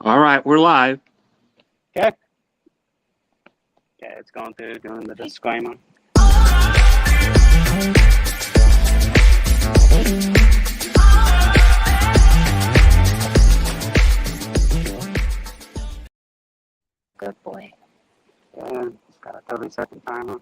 All right, we're live. Okay. Okay, it's going through doing the disclaimer. Good boy. Yeah, it's got a 30-second timer.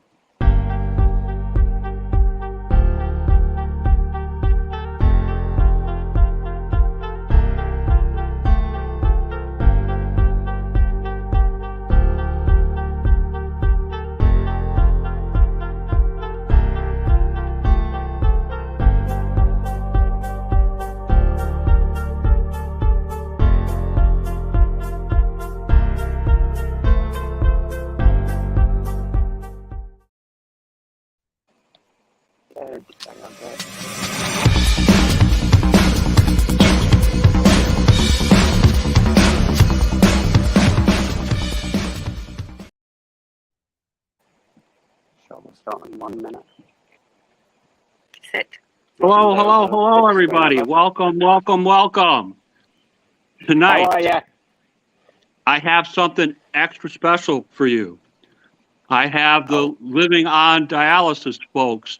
Show will start in 1 minute. Sit. Hello, everybody. Welcome. Tonight, How are ya? I have something extra special for you. I have the Living on Dialysis folks,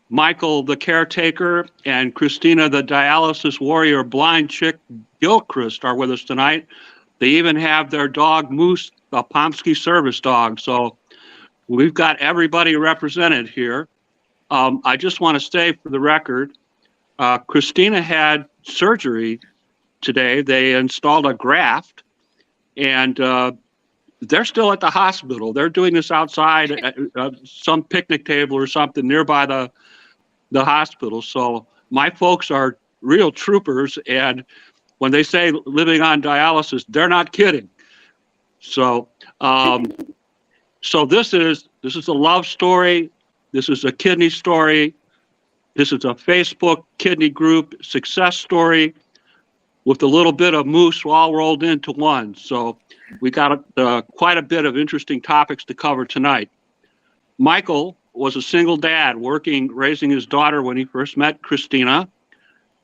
Michael the Caretaker and Christina the Dialysis Warrior Blind Chick Gilchrist are with us tonight. They even have their dog Moose, a Pomsky service dog. So we've got everybody represented here. I just want to say for the record, Christina had surgery today. They installed a graft, and they're still at the hospital. They're doing this outside at some picnic table or something nearby the hospital. So my folks are real troopers, and when they say living on dialysis, they're not kidding. So so this is a love story. This is a kidney story. This is a Facebook kidney group success story with a little bit of Moose all rolled into one. So we got quite a bit of interesting topics to cover tonight. Michael was a single dad raising his daughter when he first met Christina.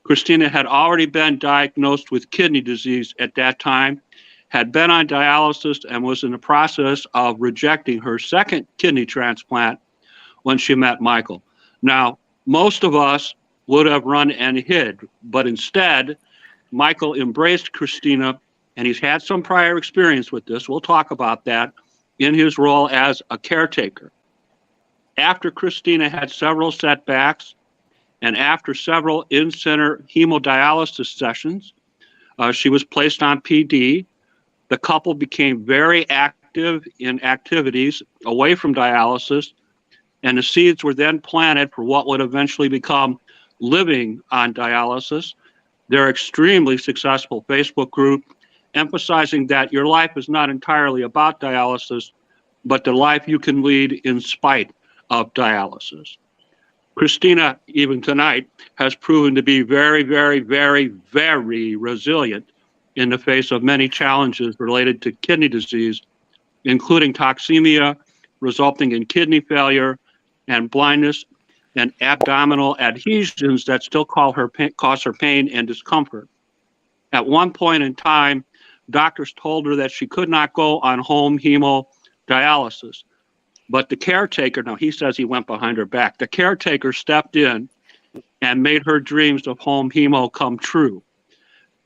Christina had already been diagnosed with kidney disease at that time, had been on dialysis, and was in the process of rejecting her second kidney transplant when she met Michael. Now, most of us would have run and hid, but instead, Michael embraced Christina, and he's had some prior experience with this. We'll talk about that in his role as a caretaker. After Christina had several setbacks, and after several in-center hemodialysis sessions, she was placed on PD. The couple became very active in activities away from dialysis, and the seeds were then planted for what would eventually become Living on Dialysis, their extremely successful Facebook group, emphasizing that your life is not entirely about dialysis, but the life you can lead in spite of dialysis. Christina, even tonight, has proven to be very, very, very, very resilient in the face of many challenges related to kidney disease, including toxemia, resulting in kidney failure and blindness, and abdominal adhesions that still cause her pain and discomfort. At one point in time, doctors told her that she could not go on home hemodialysis. But the caretaker, now he says he went behind her back, the caretaker stepped in and made her dreams of home hemo come true.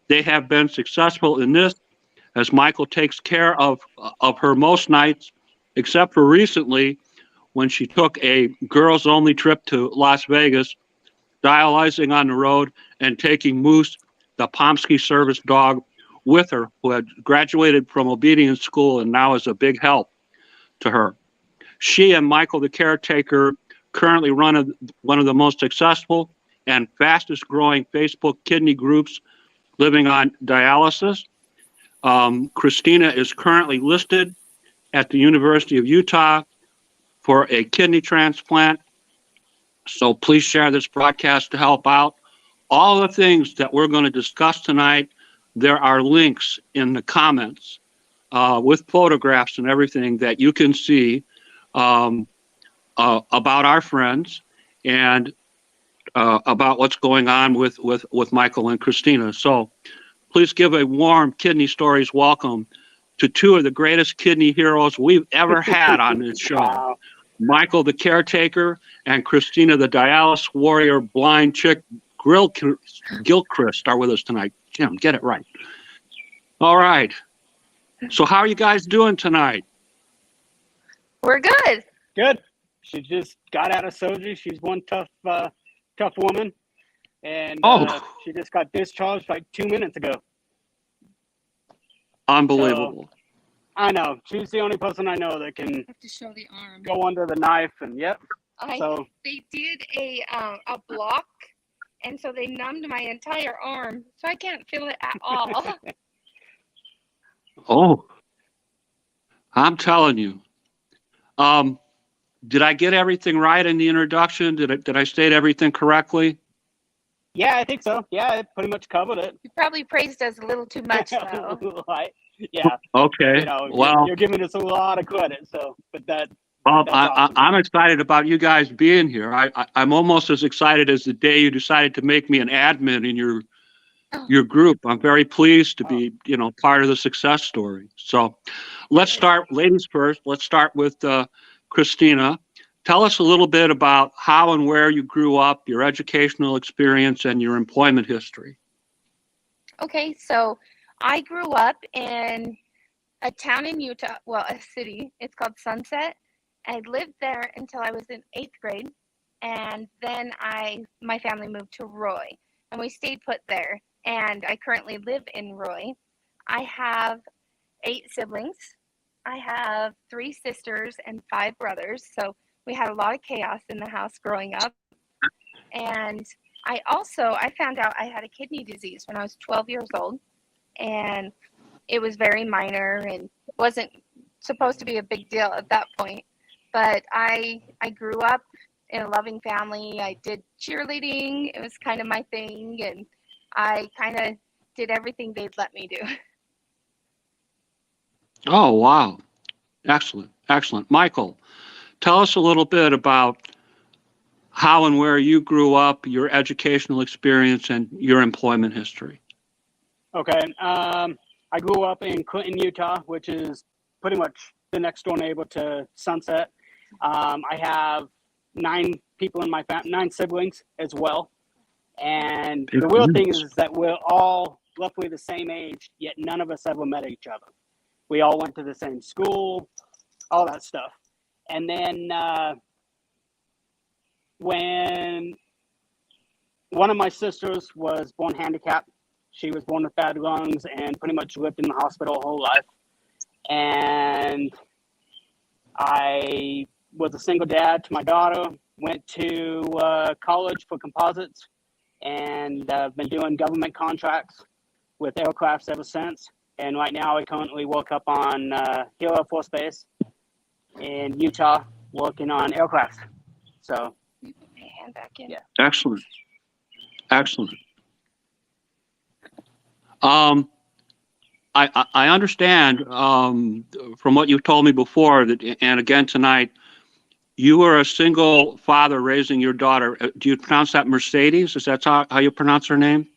They have been successful in this, as Michael takes care of her most nights, except for recently, when she took a girls-only trip to Las Vegas, dialyzing on the road and taking Moose, the Pomsky service dog, with her, who had graduated from obedience school and now is a big help to her. She and Michael, the caretaker, currently run one of the most successful and fastest growing Facebook kidney groups, Living on Dialysis. Christina is currently listed at the University of Utah for a kidney transplant. So please share this broadcast to help out. All the things that we're going to discuss tonight, there are links in the comments with photographs and everything that you can see about our friends and about what's going on with Michael and Christina. So please give a warm Kidney Stories welcome to two of the greatest kidney heroes we've ever had on this show. Wow. Michael the Caretaker and Christina the Dialysis Warrior Blind Chick Gilchrist are with us tonight. Jim, get it right. All right. So how are you guys doing tonight? We're good. Good. She just got out of surgery. She's one tough woman. And she just got discharged like 2 minutes ago. Unbelievable. So, I know. She's the only person I know that can have to show the arm. go under the knife and They did a block, and so they numbed my entire arm, so I can't feel it at all. Oh, I'm telling you. Did I get everything right in the introduction? Did I state everything correctly? Yeah, I think so. Yeah, it pretty much covered it. You probably praised us a little too much, though. Right. Yeah. Okay. You know, well, you're giving us a lot of credit. So, but that's awesome. I'm excited about you guys being here. I'm almost as excited as the day you decided to make me an admin in your group. I'm very pleased to be, part of the success story. So let's start, ladies first. Let's start with Christina. Tell us a little bit about how and where you grew up, your educational experience, and your employment history. Okay, so I grew up in a town in Utah, well, a city. It's called Sunset. I lived there until I was in 8th grade, and then my family moved to Roy, and we stayed put there. And I currently live in Roy. I have 8 siblings. I have 3 sisters and 5 brothers, so we had a lot of chaos in the house growing up. And I found out I had a kidney disease when I was 12 years old, and it was very minor and wasn't supposed to be a big deal at that point. But I grew up in a loving family. I did cheerleading. It was kind of my thing, and I kind of did everything they'd let me do. Oh, wow. Excellent. Excellent. Michael, tell us a little bit about how and where you grew up, your educational experience, and your employment history. Okay. I grew up in Clinton, Utah, which is pretty much the next door neighbor to Sunset. I have 9 people in my family, 9 siblings as well. And the real thing is that we're all roughly the same age, yet none of us ever met each other. We all went to the same school, all that stuff. And then when one of my sisters was born handicapped, she was born with bad lungs and pretty much lived in the hospital her whole life. And I was a single dad to my daughter, went to college for composites, and I've been doing government contracts with aircrafts ever since. And right now I currently work up on Hill Air Force Base in Utah, working on aircraft. So, You put my hand back in. Yeah. Excellent. Excellent. I understand from what you've told me before that, and again tonight, you were a single father raising your daughter. Do you pronounce that Mercedes? Is that how you pronounce her name?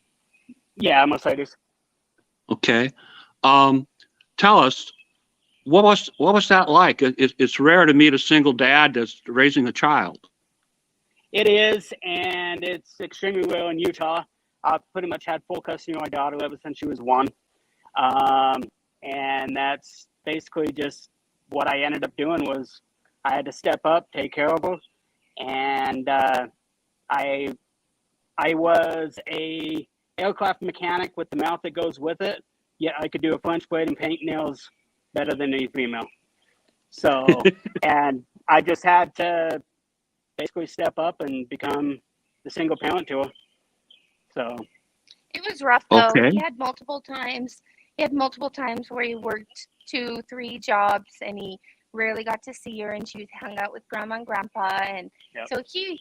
yeah, Mercedes. Okay. Tell us, what was that like? It's rare to meet a single dad that's raising a child. It is, and it's extremely rare in Utah. I've pretty much had full custody of my daughter ever since she was 1. And that's basically just what I ended up doing was I had to step up, take care of her. And I was a aircraft mechanic with the mouth that goes with it, yet I could do a French braid and paint nails better than any female. So, and I just had to basically step up and become the single parent to her. So It was rough, though. Okay. He had multiple times where he worked 2, 3 jobs, and he rarely got to see her, and she hung out with grandma and grandpa, and Yep. so he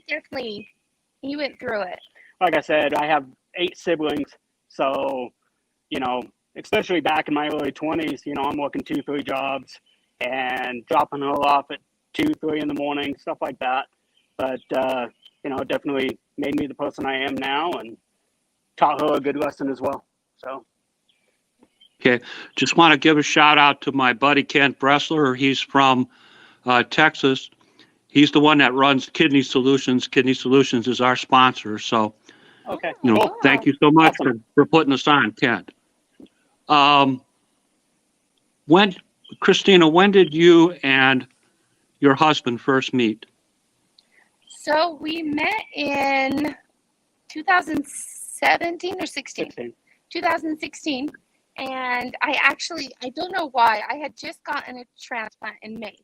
definitely went through it. like I said, I have 8 siblings. So, especially back in my early 20s, I'm working 2, 3 jobs and dropping her off at 2, 3 in the morning, stuff like that. But, it definitely made me the person I am now and taught her a good lesson as well. So, Okay. Just want to give a shout out to my buddy Kent Bressler. He's from Texas. He's the one that runs Kidney Solutions. Kidney Solutions is our sponsor. So, okay. you know, Cool. thank you so much Awesome. for putting us on, Kent. Christina, when did you and your husband first meet? So we met in 2017 or 16? 16. 2016. And I don't know why, I had just gotten a transplant in May.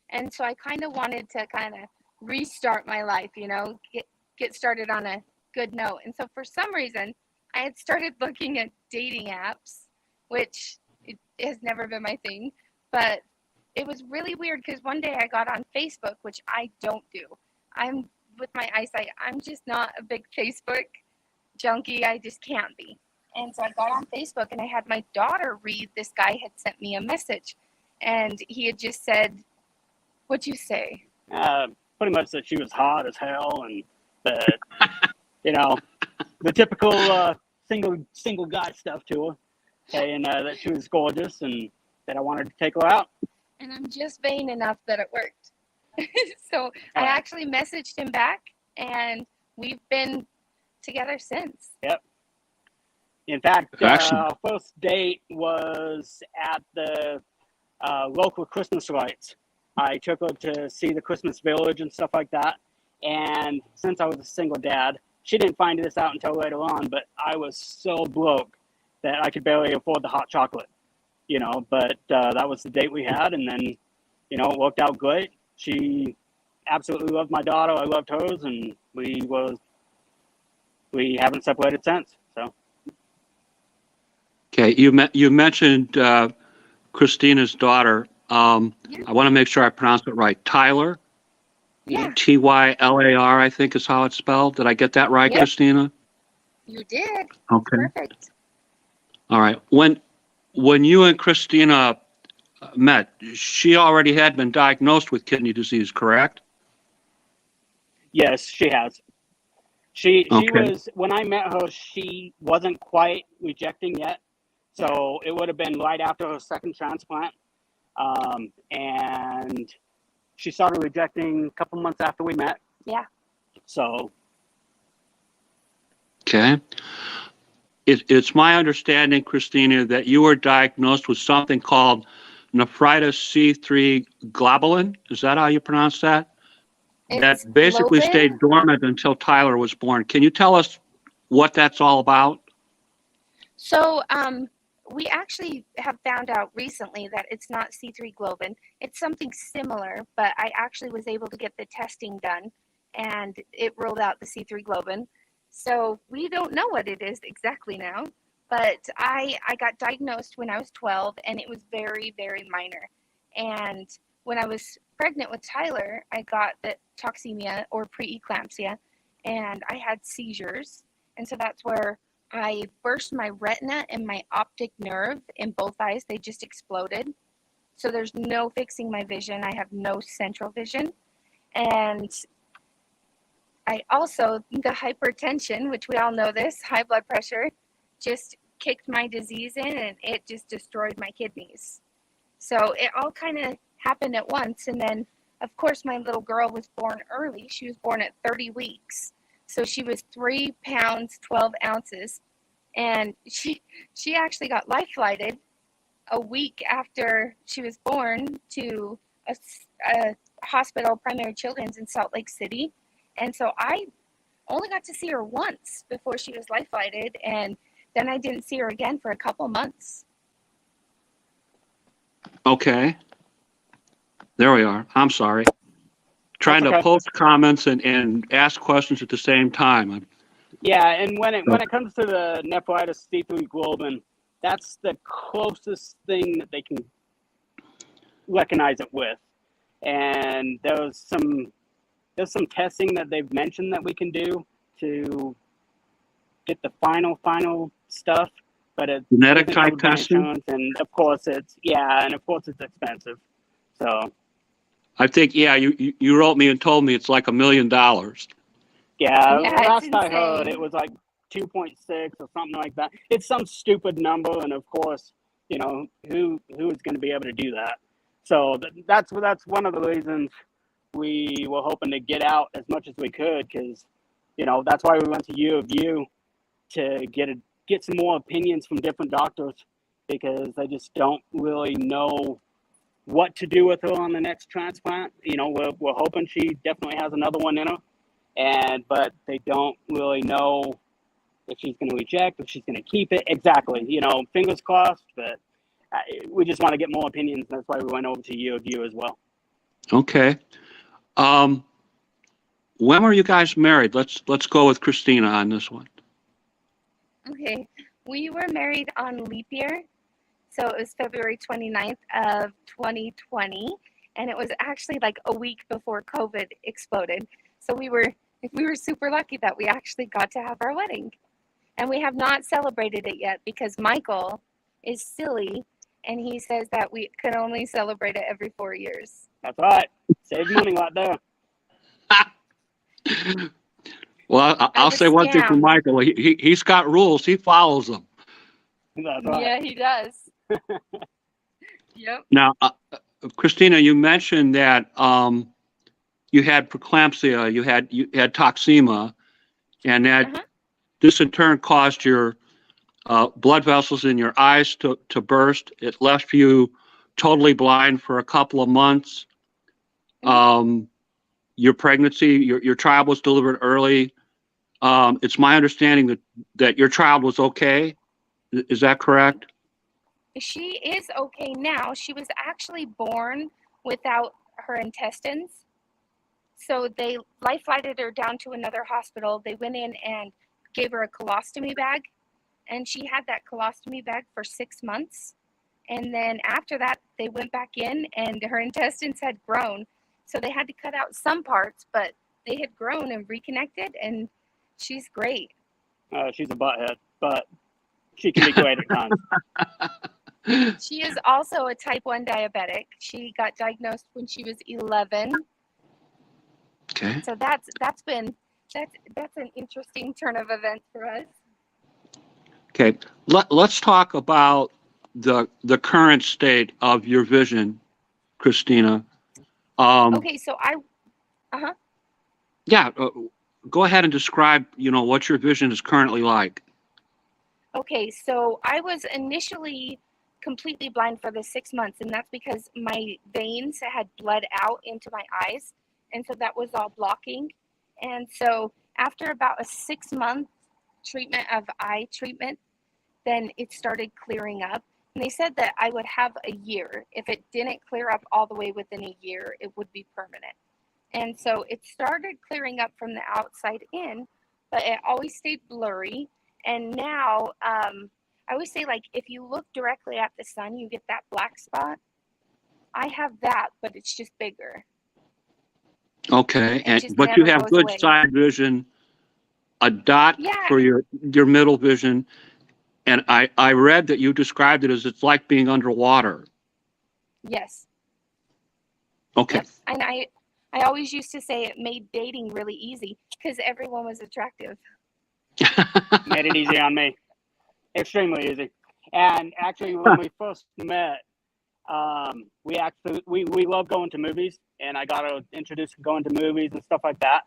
And so I kind of wanted to kind of restart my life, you know, get started on a good note. And so for some reason, I had started looking at dating apps, which it has never been my thing. But it was really weird because one day I got on Facebook, which I don't do. I'm with my eyesight, I'm just not a big Facebook junkie. I just can't be. And so I got on Facebook and I had my daughter read, this guy had sent me a message and he had just said, what'd you say? Pretty much that she was hot as hell and that, you know, the typical single guy stuff to her. Okay, and that she was gorgeous and that I wanted to take her out. And I'm just vain enough that it worked. So I actually messaged him back and we've been together since. Yep. In fact, Excellent. our first date was at the local Christmas lights. I took her to see the Christmas village and stuff like that. And since I was a single dad, she didn't find this out until later on, but I was so broke that I could barely afford the hot chocolate, you know, but that was the date we had. And then, you know, it worked out great. She absolutely loved my daughter. I loved hers. And we haven't separated since. So. Okay. You mentioned Christina's daughter. I want to make sure I pronounce it right. Tyler? Yeah. Tylar, I think is how it's spelled. Did I get that right, Yep. Christina? You did. Okay. Perfect. All right. When you and Christina met, she already had been diagnosed with kidney disease, correct? Yes, she has. She Okay. was, when I met her, she wasn't quite rejecting yet. So it would have been right after her second transplant. And she started rejecting a couple months after we met. Yeah. So. Okay. It's my understanding, Christina, that you were diagnosed with something called nephritis C3 globulin. Is that how you pronounce that? It's That basically globin. stayed dormant until Tyler was born. Can you tell us what that's all about? So we actually have found out recently that it's not C3 globin. It's something similar, but I actually was able to get the testing done and it ruled out the C3 globin. So we don't know what it is exactly now, but I got diagnosed when I was 12 and it was very, very minor. And when I was pregnant with Tyler, I got the toxemia or preeclampsia and I had seizures. And so that's where I burst my retina and my optic nerve in both eyes. They just exploded. So there's no fixing my vision. I have no central vision. And I also, the hypertension, which we all know this, high blood pressure, just kicked my disease in and it just destroyed my kidneys. So it all kind of happened at once. And then, of course, my little girl was born early. She was born at 30 weeks. So she was 3 pounds, 12 ounces. And she actually got life flighted a week after she was born to a hospital, Primary Children's in Salt Lake City. And so I only got to see her once before she was life flighted. And then I didn't see her again for a couple months. Okay. There we are. I'm sorry. Trying That's to okay. post comments and ask questions at the same time. Yeah, and when it comes to the nephritis C3 globin, that's the closest thing that they can recognize it with. And there's some testing that they've mentioned that we can do to get the final stuff, but it's Genetic isn't type covered by testing? insurance, and of course it's expensive. So I think, yeah, you wrote me and told me it's like $1 million. yeah, Yeah, it's last I heard insane. it was like 2.6 or something like that. It's some stupid number, and of course, you know, who is going to be able to do that? So that's one of the reasons we were hoping to get out as much as we could, because, you know, that's why we went to U of U, to get some more opinions from different doctors, because they just don't really know what to do with her on the next transplant. You know, we're hoping she definitely has another one in her, but they don't really know if she's going to reject, if she's going to keep it. Exactly. You know, fingers crossed, but we just want to get more opinions. That's why we went over to U of U as well. Okay. When were you guys married? Let's go with Christina on this one. Okay, we were married on leap year, so it was February 29th of 2020, and it was actually like a week before COVID exploded. So we were super lucky that we actually got to have our wedding, and we have not celebrated it yet because Michael is silly, and he says that we can only celebrate it every 4 years. That's right. Save money right there. Well, I'll say one thing for Michael. He's got rules. He follows them. That's right. Yeah, he does. Yep. Now, Christina, you mentioned that you had preeclampsia, you had toxemia, and that this in turn caused your blood vessels in your eyes to burst. It left you totally blind for a couple of months. Your pregnancy, your child was delivered early. It's my understanding that your child was okay. Is that correct? She is okay now. She was actually born without her intestines. So they life flighted her down to another hospital. They went in and gave her a colostomy bag, and she had that colostomy bag for 6 months. And then after that, they went back in, and her intestines had grown. So they had to cut out some parts, but they had grown and reconnected, and she's great. She's a butthead, but she can be great at times. She is also a type 1 diabetic. She got diagnosed when she was 11. Okay. So that's an interesting turn of events for us. Okay. Let's talk about the current state of your vision, Christina. Okay, so yeah, go ahead and describe, what your vision is currently like. Okay, so I was initially completely blind for the 6 months, and that's because my veins had bled out into my eyes, and so that was all blocking. And so after about a 6-month treatment of eye treatment, then it started clearing up. And they said that I would have a year. If it didn't clear up all the way within a year, it would be permanent. And so it started clearing up from the outside in, but it always stayed blurry. And now, I always say, like, if you look directly at the sun, you get that black spot. I have that, but it's just bigger. Okay, but you have good side vision, a dot for your middle vision, and I read that you described it as it's like being underwater. Yes. Okay. Yep. And I always used to say it made dating really easy because everyone was attractive. Made it easy on me. Extremely easy. And actually, when we first met, we love going to movies, and I got introduced to going to movies and stuff like that.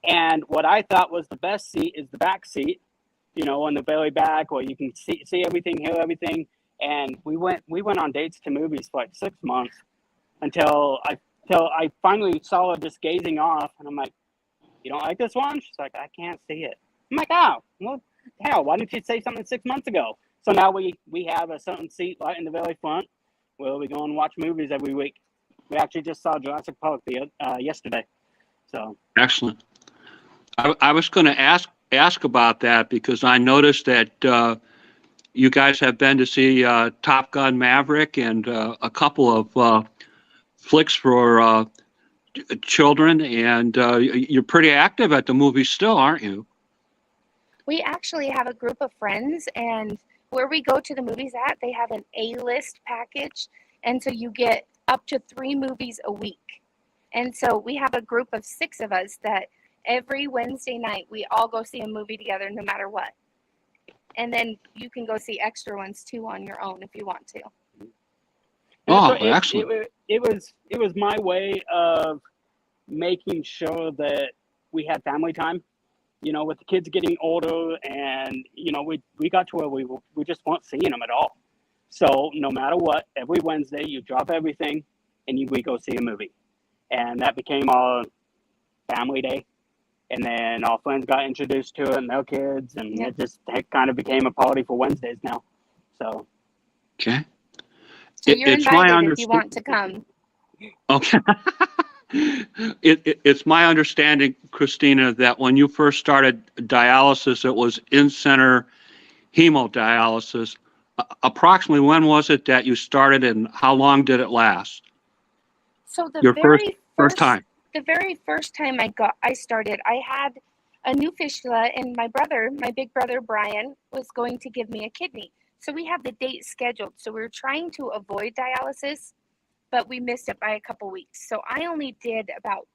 And what I thought was the best seat is the back seat, on the very back, where you can see everything, hear everything. And we went on dates to movies for like 6 months until I finally saw her just gazing off, and I'm like, "You don't like this one?" She's like, "I can't see it." I'm like, "Oh, well, hell, why didn't you say something 6 months ago?" So now we have a certain seat right in the very front where we go and watch movies every week. We actually just saw Jurassic Park yesterday. So excellent. I was going to ask about that because I noticed that you guys have been to see Top Gun Maverick and a couple of flicks for children, and you're pretty active at the movies still, aren't you? We actually have a group of friends, and where we go to the movies at, they have an A-list package, and so you get up to 3 movies a week. And so we have a group of 6 of us that every Wednesday night we all go see a movie together no matter what. And then you can go see extra ones too on your own if you want to. Oh, It, excellent. it was my way of making sure that we had family time. You know, with the kids getting older, and you know, we got to where we just weren't seeing them at all. So no matter what, every Wednesday you drop everything, and we go see a movie, and that became our family day. And then our friends got introduced to it, and their kids, and it kind of became a party for Wednesdays now. So Okay. So you're It's my invited if you want to come. Okay. It's my understanding, Christina, that when you first started dialysis, it was in-center hemodialysis. Approximately when was it that you started, and how long did it last? So the Your very first time. The very first time I started, I had a new fistula, and my big brother Brian, was going to give me a kidney. So we had the date scheduled. So we were trying to avoid dialysis, but we missed it by a couple weeks. So I only did about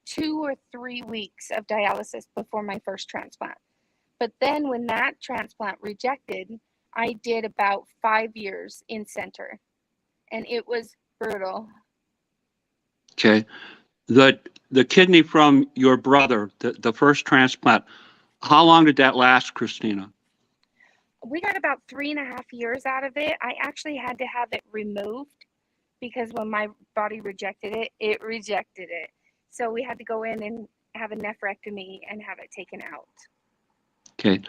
2 or 3 weeks of dialysis before my first transplant. But then when that transplant rejected, I did about 5 years in center, and it was brutal. Okay. The kidney from your brother, the first transplant, how long did that last, Christina? We got about 3.5 years out of it. I actually had to have it removed because when my body rejected it, it rejected it. So we had to go in and have a nephrectomy and have it taken out. Okay.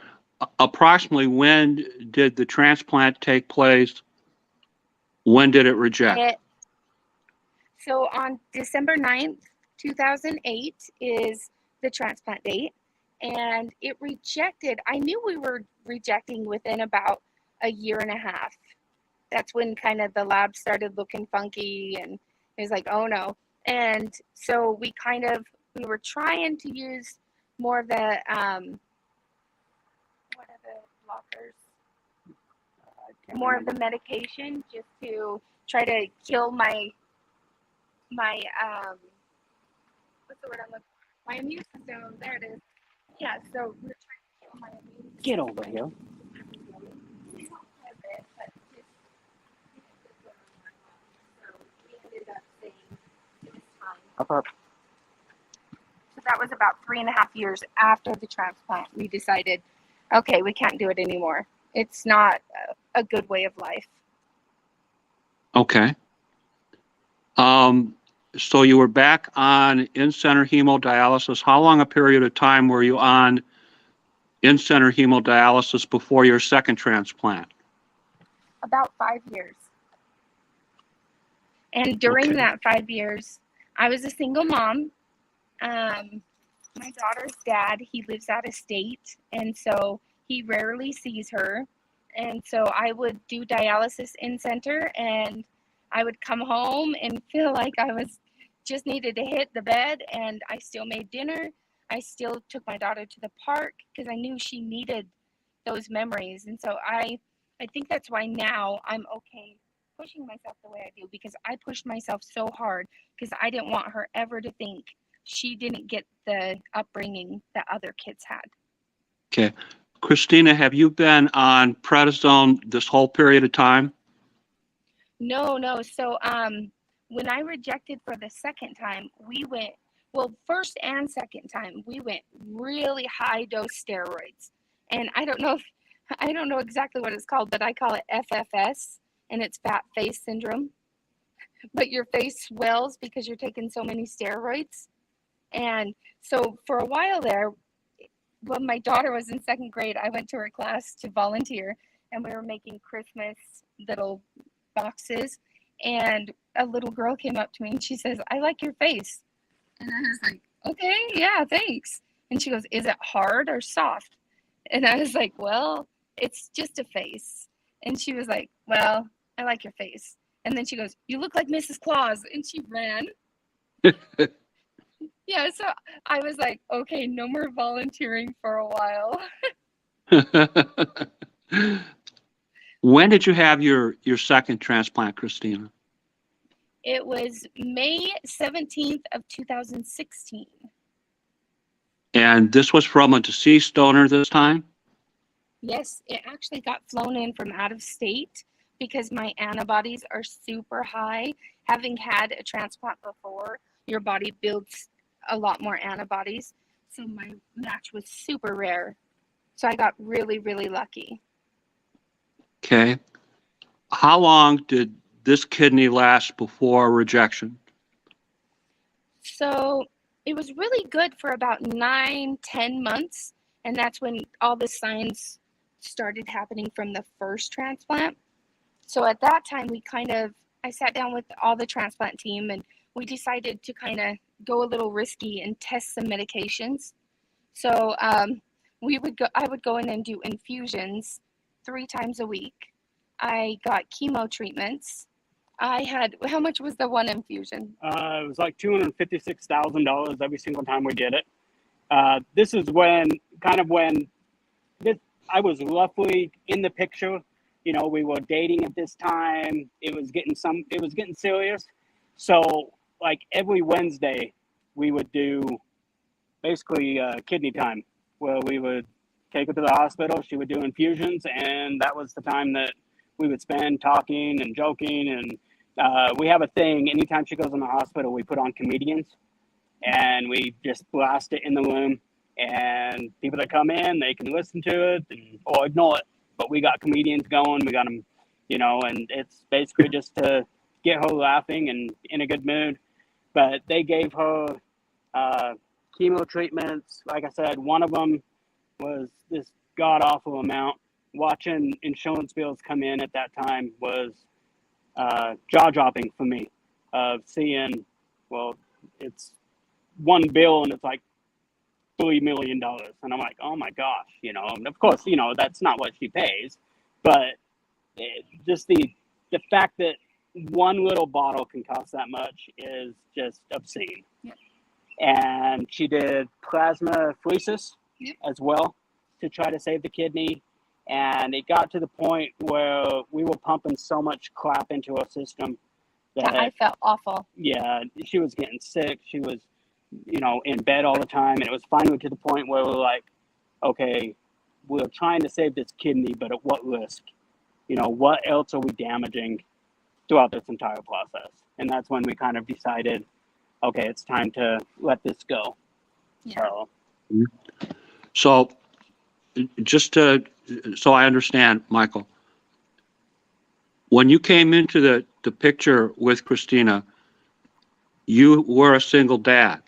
Approximately when did the transplant take place? When did it reject? So on December 9th, 2008 is the transplant date. And it rejected. I knew we were rejecting within about a year and a half. That's when kind of the lab started looking funky, and it was like, oh no. And so we were trying to use more of the, what are the blockers? More of the medication just to try to kill my what's the word I'm looking for? My immune system. There it is. Yeah, so we're trying to kill my immune system. get over here. Up. So that was about 3.5 years after the transplant. We decided, okay, we can't do it anymore. It's not a good way of life. Okay. So you were back on in-center hemodialysis. How long a period of time were you on in-center hemodialysis before your second transplant? About 5 years. And during that 5 years, I was a single mom. My daughter's dad, he lives out of state, and so he rarely sees her. And so I would do dialysis in center, and I would come home and feel like I was just needed to hit the bed, and I still made dinner. I still took my daughter to the park because I knew she needed those memories. And so I think that's why now I'm okay pushing myself the way I do, because I pushed myself so hard because I didn't want her ever to think she didn't get the upbringing that other kids had. Okay. Christina, have you been on prednisone this whole period of time? No. So when I rejected for the second time, we went, well, first and second time, we went really high dose steroids. And I don't know exactly what it's called, but I call it FFS, and it's fat face syndrome. But your face swells because you're taking so many steroids. And so for a while there, when my daughter was in second grade, I went to her class to volunteer, and we were making Christmas little boxes. And a little girl came up to me and she says, "I like your face." And I was like, "Okay, yeah, thanks." And she goes, "Is it hard or soft?" And I was like, "Well, it's just a face." And she was like, "Well, I like your face." And then she goes, "You look like Mrs. Claus." And she ran. Yeah, so I was like, okay, no more volunteering for a while. When did you have your second transplant, Christina? It was May 17th of 2016. And this was from a deceased donor this time? Yes, it actually got flown in from out of state because my antibodies are super high. Having had a transplant before, your body builds a lot more antibodies. So my match was super rare. So I got really, really lucky. Okay. How long did this kidney last before rejection? So it was really good for about 9, 10 months. And that's when all the signs started happening from the first transplant. So at that time, I sat down with all the transplant team and we decided to kind of go a little risky and test some medications. So I would go in and do infusions 3 times a week. I got chemo treatments. How much was the one infusion? It was like $256,000 every single time we did it. This is when I was roughly in the picture. You know, we were dating at this time. It was getting serious. So like every Wednesday, we would do basically kidney time, where we would take her to the hospital. She would do infusions, and that was the time that we would spend talking and joking. And we have a thing. Anytime she goes in the hospital, we put on comedians, and we just blast it in the room. And people that come in, they can listen to it or ignore it. But we got comedians going. We got them, you know, and it's basically just to get her laughing and in a good mood. But they gave her chemo treatments. Like I said, one of them was this god awful amount. Watching insurance bills come in at that time was jaw dropping for me. Of seeing, well, it's one bill and it's like $3 million, and I'm like, oh my gosh, you know. And of course, you know, that's not what she pays, but just the fact that one little bottle can cost that much is just obscene. Yep. And she did plasmapheresis as well to try to save the kidney. And it got to the point where we were pumping so much crap into her system that I felt awful. Yeah, she was getting sick. She was, you know, in bed all the time. And it was finally to the point where we were like, okay, we're trying to save this kidney, but at what risk? You know, what else are we damaging throughout this entire process? And that's when we kind of decided, okay, it's time to let this go. Yeah. So So I understand, Michael, when you came into the picture with Christina, you were a single dad.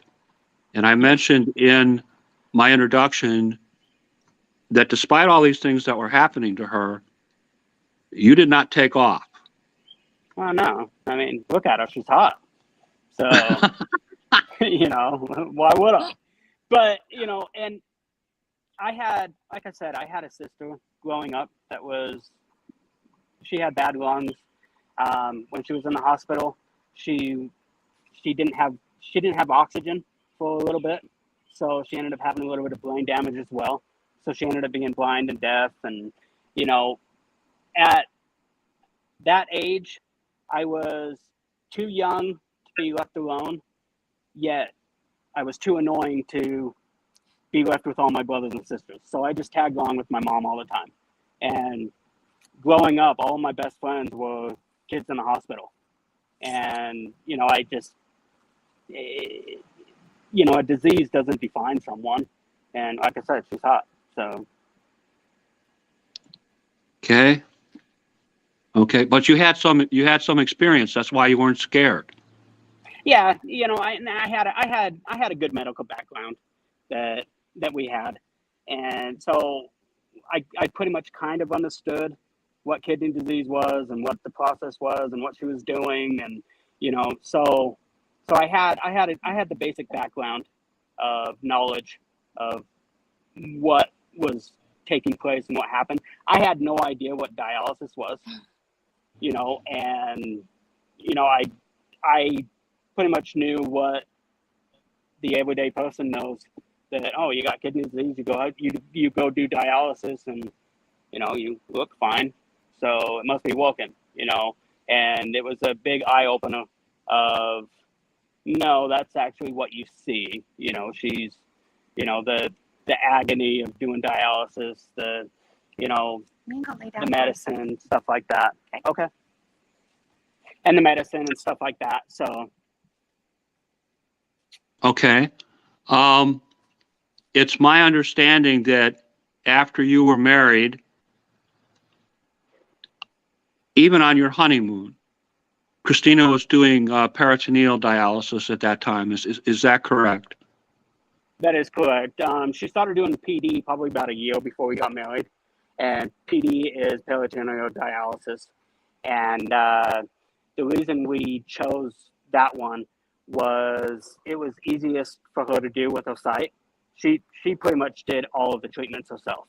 And I mentioned in my introduction that despite all these things that were happening to her, you did not take off. well, no, I mean, look at her, she's hot. So, you know, why would I? But, you know, and I had, like I said, I had a sister growing up that she had bad lungs. When she was in the hospital, she didn't have oxygen for a little bit. So she ended up having a little bit of brain damage as well. So she ended up being blind and deaf. And, you know, at that age, I was too young to be left alone, yet I was too annoying to be left with all my brothers and sisters. So I just tagged along with my mom all the time. And growing up, all my best friends were kids in the hospital. And, you know, you know, a disease doesn't define someone. And like I said, she's hot. So. Okay. But you had some experience. That's why you weren't scared. Yeah. You know, I had a good medical background that we had. And so I pretty much kind of understood what kidney disease was and what the process was and what she was doing. And, you know, so I had the basic background of knowledge of what was taking place and what happened. I had no idea what dialysis was, you know, and, you know, I pretty much knew what the everyday person knows, that, oh, you got kidney disease, you go out, you go do dialysis, and, you know, you look fine, so it must be working, you know. And it was a big eye-opener of, no, that's actually what you see. You know, she's, you know, the agony of doing dialysis, the you know, You can go lay down the for a second. medicine, stuff like that. Okay. Okay. And the medicine and stuff like that. So, Okay. It's my understanding that after you were married, even on your honeymoon, Christina was doing peritoneal dialysis at that time. Is that correct? that is correct. She started doing PD probably about a year before we got married. And PD is peritoneal dialysis. And the reason we chose that one was it was easiest for her to do with her site. She pretty much did all of the treatments herself.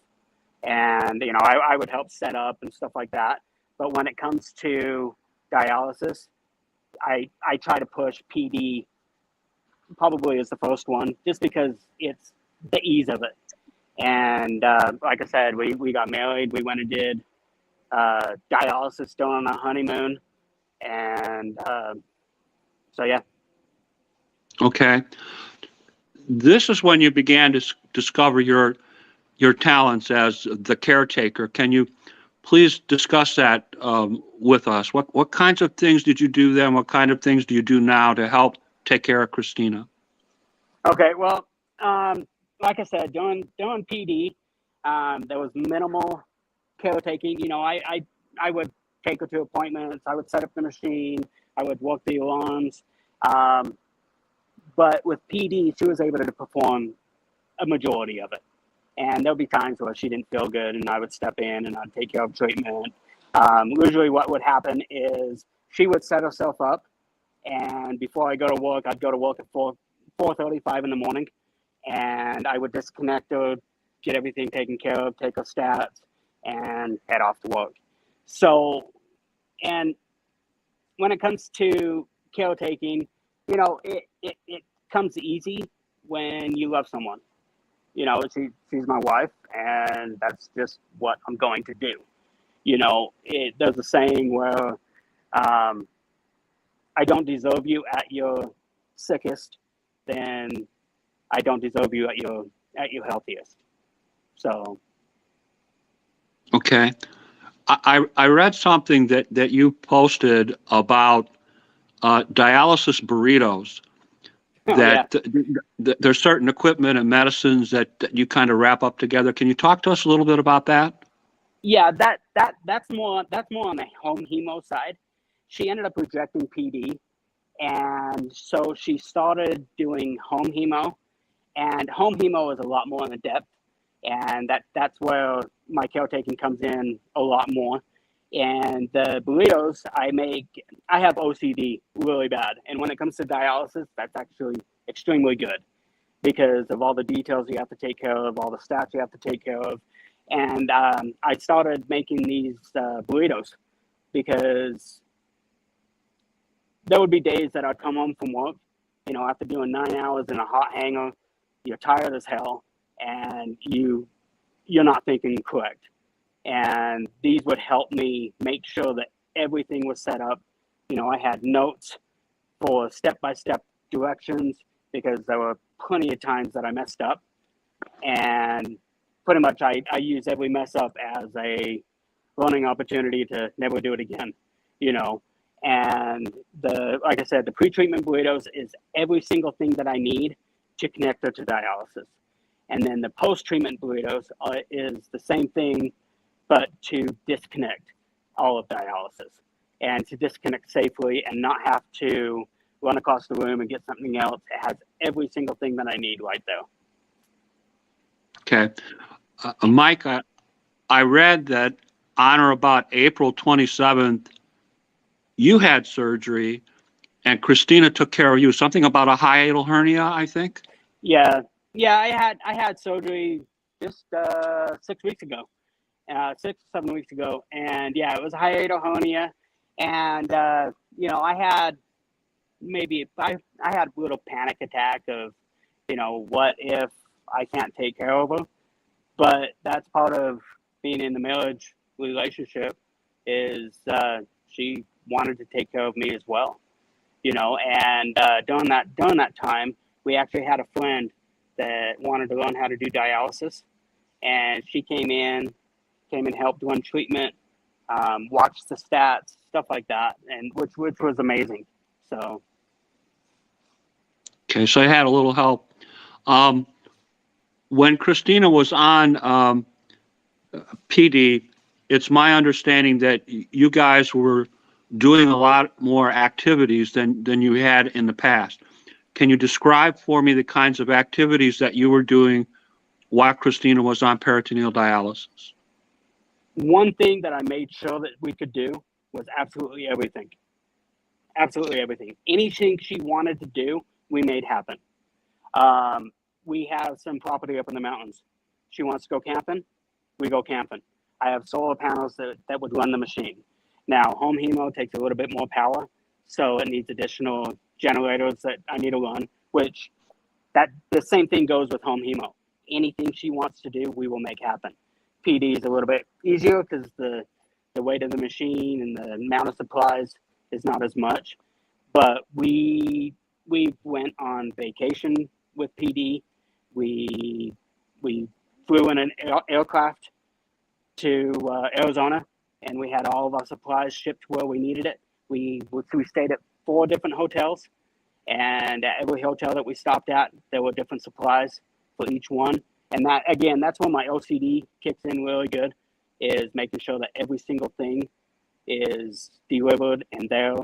And, you know, I would help set up and stuff like that. But when it comes to dialysis, I try to push PD probably as the first one, just because it's the ease of it. And like I said, we got married. We went and did dialysis during our honeymoon. And so, yeah. Okay. This is when you began to discover your talents as the caretaker. Can you please discuss that with us? What kinds of things did you do then? What kind of things do you do now to help take care of Christina? Okay, well, like I said, doing PD, there was minimal caretaking. You know, I would take her to appointments. I would set up the machine. I would work the alarms. But with PD, she was able to perform a majority of it. And there'll be times where she didn't feel good, and I would step in and I'd take care of treatment. Usually what would happen is she would set herself up, and before I go to work, I'd go to work at 4:35 in the morning, and I would disconnect her, get everything taken care of, take her stats, and head off to work. So, and when it comes to caretaking, you know, it comes easy when you love someone. You know, she's my wife, and that's just what I'm going to do. You know, there's a saying where I don't deserve you at your sickest, then I don't deserve you at your healthiest. So. Okay. I read something that you posted about dialysis burritos. That there's certain equipment and medicines that you kind of wrap up together. Can you talk to us a little bit about that? Yeah, that's more on the home hemo side. She ended up rejecting PD, and so she started doing home hemo, and home hemo is a lot more in the depth, and that's where my caretaking comes in a lot more. And the burritos I have OCD really bad. And when it comes to dialysis, that's actually extremely good because of all the details you have to take care of, all the stats you have to take care of. And I started making these burritos because there would be days that I'd come home from work, you know, after doing 9 hours in a hot hangar, you're tired as hell, and you're not thinking correct. And these would help me make sure that everything was set up. You know, I had notes for step-by-step directions because there were plenty of times that I messed up. And pretty much I use every mess up as a learning opportunity to never do it again, you know. And like I said, the pre-treatment burritos is every single thing that I need to connect her to dialysis. And then the post-treatment burritos is the same thing, but to disconnect all of dialysis and to disconnect safely and not have to run across the room and get something else. It has every single thing that I need right there. Okay. Mike, I read that on or about April 27th, you had surgery and Christina took care of you. Something about a hiatal hernia, I think? Yeah, I had surgery just 6 weeks ago. 6 or 7 weeks ago, and yeah, it was a hiatal hernia, and you know, I had a little panic attack of, you know, what if I can't take care of her? But that's part of being in the marriage relationship is she wanted to take care of me as well, you know, and during that time, we actually had a friend that wanted to learn how to do dialysis, and she came in came and helped run treatment, watched the stats, stuff like that, and which was amazing. So. Okay, so I had a little help. When Christina was on PD, it's my understanding that you guys were doing a lot more activities than you had in the past. Can you describe for me the kinds of activities that you were doing while Christina was on peritoneal dialysis? One thing that I made sure that we could do was absolutely everything. Absolutely everything. Anything she wanted to do, we made happen. We have some property up in the mountains. She wants to go camping, we go camping. I have solar panels that would run the machine. Now, home hemo takes a little bit more power, so it needs additional generators that I need to run, which the same thing goes with home hemo. Anything she wants to do, we will make happen. PD is a little bit easier because the weight of the machine and the amount of supplies is not as much. But we went on vacation with PD. We flew in an aircraft to Arizona, and we had all of our supplies shipped where we needed it. We stayed at 4 different hotels, and at every hotel that we stopped at, there were different supplies for each one. And that, again, that's when my OCD kicks in really good, is making sure that every single thing is delivered and there.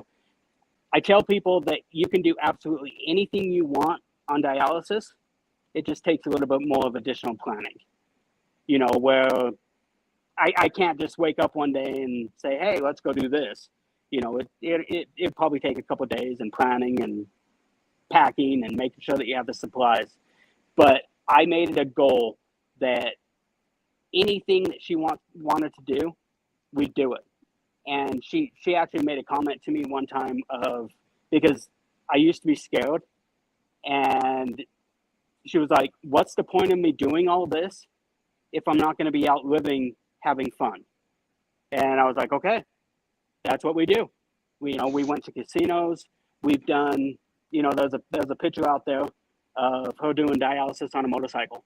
I tell people that you can do absolutely anything you want on dialysis. It just takes a little bit more of additional planning. You know, where I can't just wake up one day and say, hey, let's go do this. You know, it probably take a couple of days in planning and packing and making sure that you have the supplies. But I made it a goal that anything that she wanted to do, we'd do it. And she actually made a comment to me one time because I used to be scared, and she was like, what's the point of me doing all this if I'm not going to be out living, having fun? And I was like, okay, that's what we do. We went to casinos. We've done, there's a picture out there of her doing dialysis on a motorcycle.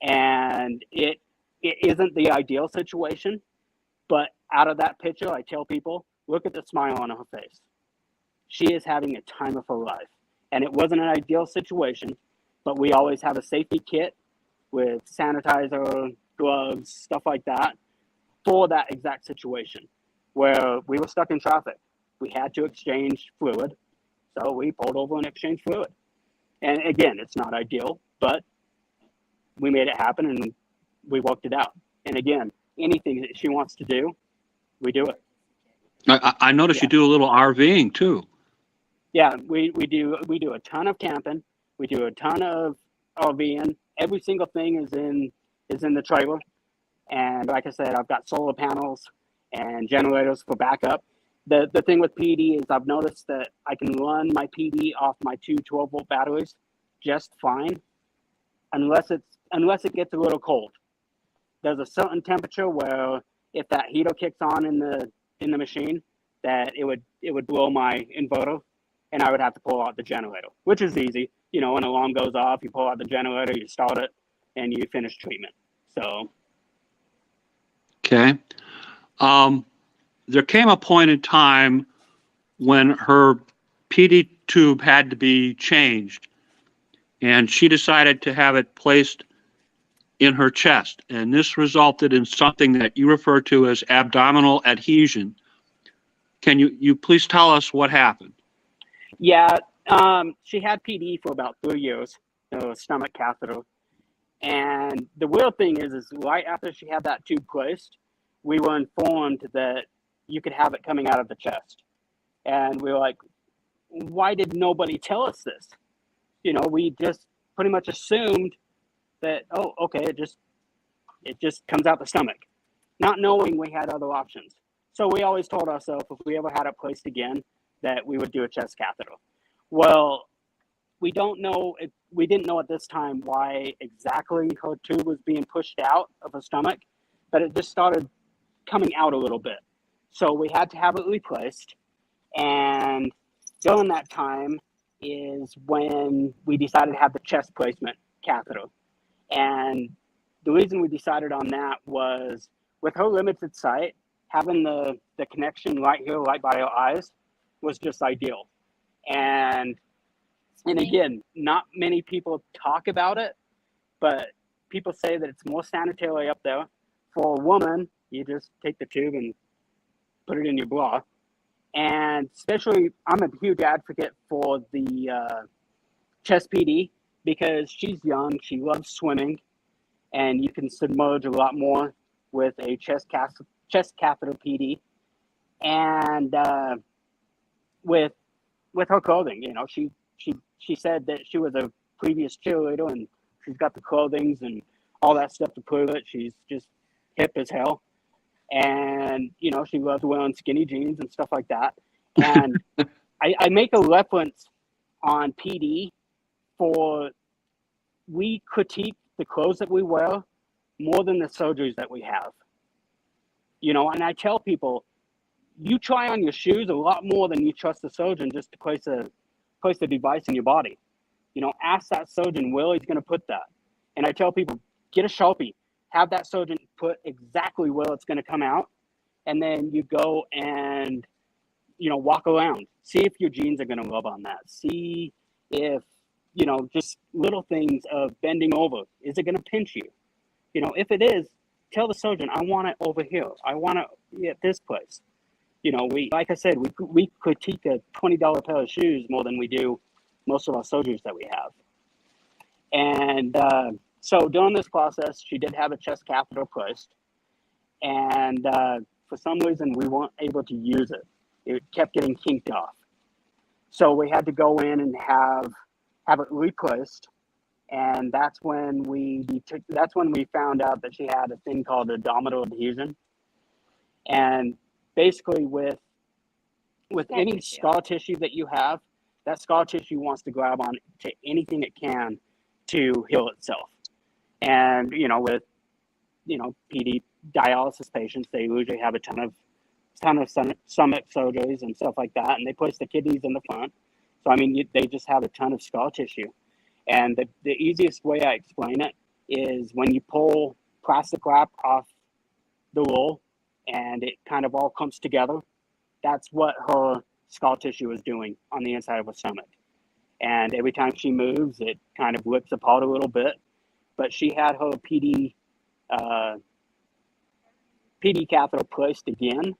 And it isn't the ideal situation, but out of that picture, I tell people, look at the smile on her face. She is having a time of her life. And it wasn't an ideal situation, but we always have a safety kit with sanitizer, gloves, stuff like that for that exact situation where we were stuck in traffic. We had to exchange fluid, so we pulled over and exchanged fluid. And again, it's not ideal, but we made it happen and we worked it out. And again, anything that she wants to do, we do it. I noticed you do a little RVing too. Yeah, we do a ton of camping. We do a ton of RVing. Every single thing is in the trailer. And like I said, I've got solar panels and generators for backup. The thing with PD is I've noticed that I can run my PD off my 2 12-volt batteries just fine, unless it gets a little cold. There's a certain temperature where if that heater kicks on in the machine, that it would blow my inverter, and I would have to pull out the generator, which is easy. When an alarm goes off, you pull out the generator, you start it, and you finish treatment. So. Okay. There came a point in time when her PD tube had to be changed, and she decided to have it placed in her chest, and this resulted in something that you refer to as abdominal adhesion. Can you please tell us what happened? Yeah, she had PD for about 3 years, stomach catheter. And the weird thing is right after she had that tube placed, we were informed that you could have it coming out of the chest. And we were like, why did nobody tell us this? We just pretty much assumed that, oh, okay, it just comes out the stomach, not knowing we had other options. So we always told ourselves if we ever had it placed again, that we would do a chest catheter. Well, we didn't know at this time why exactly her tube was being pushed out of her stomach, but it just started coming out a little bit. So we had to have it replaced. And during that time is when we decided to have the chest placement catheter. And the reason we decided on that was with her limited sight, having the connection right here, right by her eyes, was just ideal. And again, not many people talk about it, but people say that it's more sanitary up there. For a woman, you just take the tube and put it in your bra. And especially, I'm a huge advocate for the chest PD because she's young, she loves swimming, and you can submerge a lot more with a chest catheter PD. And with her clothing, you know, she said that she was a previous cheerleader and she's got the clothings and all that stuff to prove it. She's just hip as hell. And, you know, she loves wearing skinny jeans and stuff like that. And I make a reference on PD for we critique the clothes that we wear more than the surgeries that we have. You know, and I tell people, you try on your shoes a lot more than you trust the surgeon just to place a device in your body. You know, ask that surgeon where he's going to put that. And I tell people, get a Sharpie, have that surgeon put exactly where it's going to come out. And then you go and, you know, walk around. See if your jeans are going to rub on that. See if, you know, just little things of bending over. Is it going to pinch you? You know, if it is, tell the surgeon, I want it over here. I want it at this place. You know, like I said, we critique a $20 pair of shoes more than we do most of our surgeries that we have. And so during this process, she did have a chest catheter placed. And for some reason, we weren't able to use it. It kept getting kinked off. So we had to go in and have it replaced. And that's when we found out that she had a thing called abdominal adhesion. And basically with any scar tissue that you have, that scar tissue wants to grab on to anything it can to heal itself. And, you know, with, you know, PD dialysis patients, they usually have a ton of stomach surgeries and stuff like that. And they place the kidneys in the front. So, I mean, they just have a ton of scar tissue. And the easiest way I explain it is when you pull plastic wrap off the roll and it kind of all comes together, that's what her scar tissue is doing on the inside of her stomach. And every time she moves, it kind of rips apart a little bit. But she had her PD catheter placed again,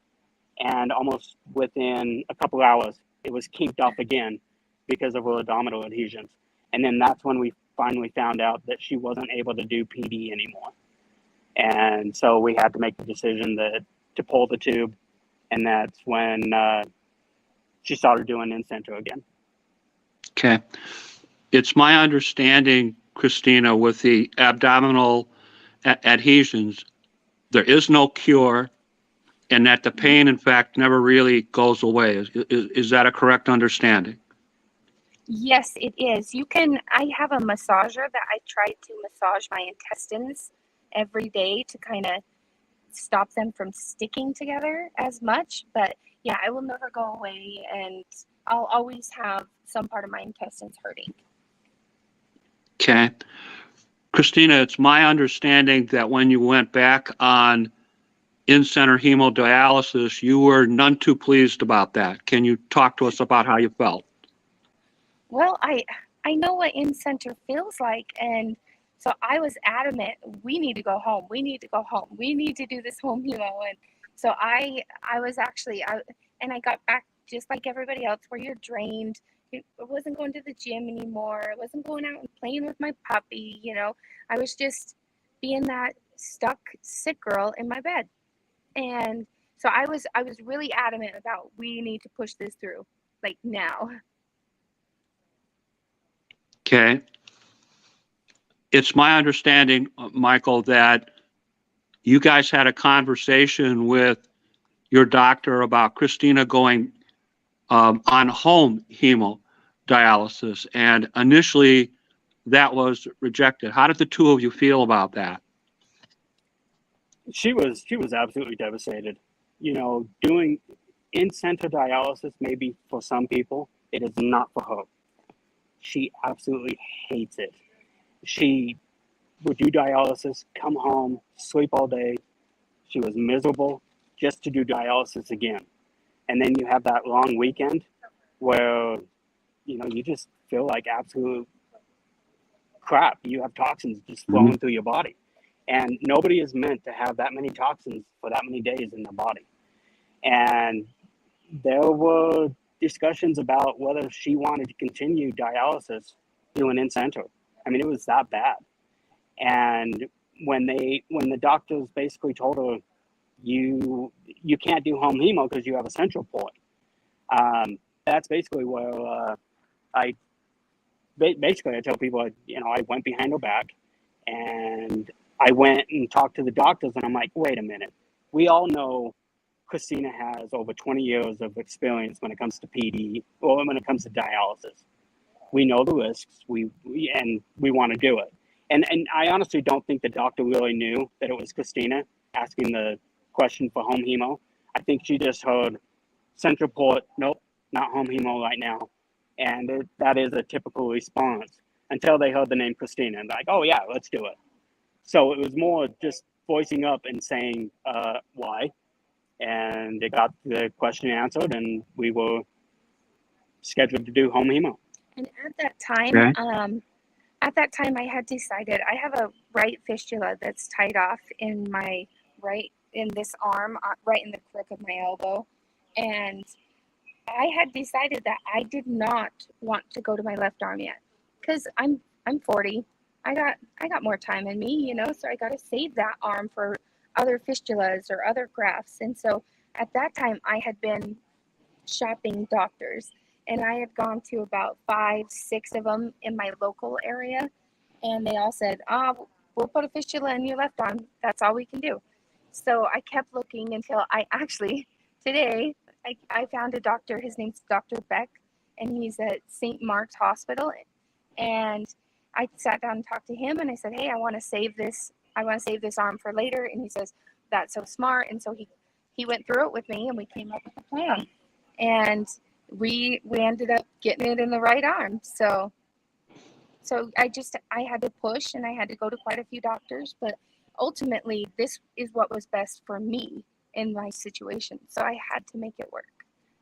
and almost within a couple hours, it was kinked off again because of her abdominal adhesions. And then that's when we finally found out that she wasn't able to do PD anymore. And so we had to make the decision to pull the tube, and that's when she started doing in-center again. Okay. It's my understanding, Christina, with the abdominal adhesions, there is no cure, and that the pain, in fact, never really goes away. Is that a correct understanding? Yes, it is. I have a massager that I try to massage my intestines every day to kind of stop them from sticking together as much. But yeah, it will never go away, and I'll always have some part of my intestines hurting. Okay. Christina, it's my understanding that when you went back on in-center hemodialysis, you were none too pleased about that. Can you talk to us about how you felt? Well, I know what in-center feels like, and so I was adamant, we need to go home. We need to go home. We need to do this home hemo. And so I was actually, and I got back just like everybody else where you're drained. I wasn't going to the gym anymore. I wasn't going out and playing with my puppy, you know. I was just being that stuck sick girl in my bed. And so I was really adamant about we need to push this through, like now. Okay. It's my understanding, Michael, that you guys had a conversation with your doctor about Christina going on home hemodialysis, and initially that was rejected. How did the two of you feel about that? She was absolutely devastated. You know, doing in-center dialysis, maybe for some people, it is not for her. She absolutely hates it. She would do dialysis, come home, sleep all day. She was miserable just to do dialysis again. And then you have that long weekend where, you just feel like absolute crap. You have toxins just flowing through your body. And nobody is meant to have that many toxins for that many days in their body. And there were discussions about whether she wanted to continue dialysis through an in-center. I mean, it was that bad. And when the doctors basically told her, you can't do home hemo because you have a central port, that's basically where I tell people, I went behind her back and I went and talked to the doctors, and I'm like, wait a minute. We all know Christina has over 20 years of experience when it comes to PD or when it comes to dialysis. We know the risks, we want to do it. And I honestly don't think the doctor really knew that it was Christina asking the question for home hemo. I think she just heard central port, nope, not home hemo right now. And that is a typical response until they heard the name Christina and like, oh yeah, let's do it. So it was more just voicing up and saying why. And they got the question answered, and we were scheduled to do home hemo. And at that time, I had decided I have a right fistula that's tied off in my in this arm, right in the crook of my elbow, and I had decided that I did not want to go to my left arm yet, because I'm 40. I got more time in me, so I got to save that arm for other fistulas or other grafts. And so at that time, I had been shopping doctors, and I had gone to about 5, 6 of them in my local area, and they all said, we'll put a fistula in your left arm. That's all we can do. So I kept looking until I actually, today, I found a doctor. His name's Dr. Beck, and he's at St. Mark's Hospital. And I sat down and talked to him, and I said, hey, I want to save this arm for later. And he says, that's so smart. And so he went through it with me, and we came up with a plan. And we ended up getting it in the right arm. So I had to push, and I had to go to quite a few doctors, but ultimately this is what was best for me in my situation. So I had to make it work.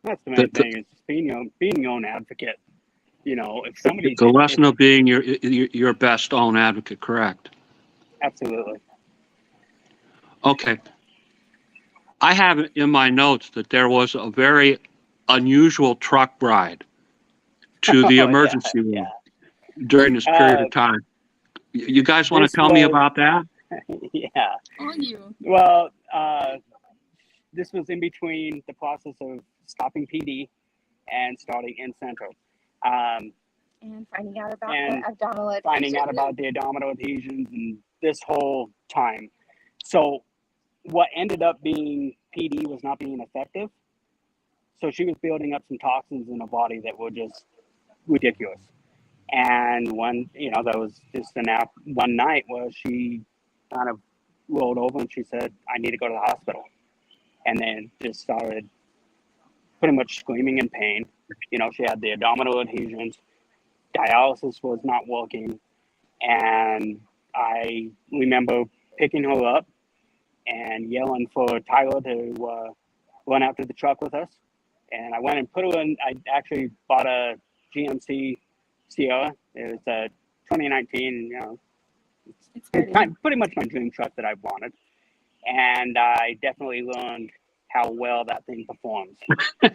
That's the main thing, is being your own advocate. If somebody the lesson of being your best own advocate, correct? Absolutely. Okay. I have in my notes that there was a very unusual truck ride to the emergency room during this period of time. You guys want to tell me about that? Yeah. On you. Well, this was in between the process of stopping PD and starting in-center. And finding out about the abdominal adhesions. Finding out about the abdominal adhesions and this whole time. So what ended up being PD was not being effective. So she was building up some toxins in her body that were just ridiculous. And there was just one night where she kind of rolled over and she said, I need to go to the hospital. And then just started pretty much screaming in pain. She had the abdominal adhesions. Dialysis was not working. And I remember picking her up and yelling for Tyler to run out to the truck with us. And I went and put her in. I actually bought a GMC Sierra. It was a 2019, it's pretty much my dream truck that I've wanted. And I definitely learned how well that thing performs.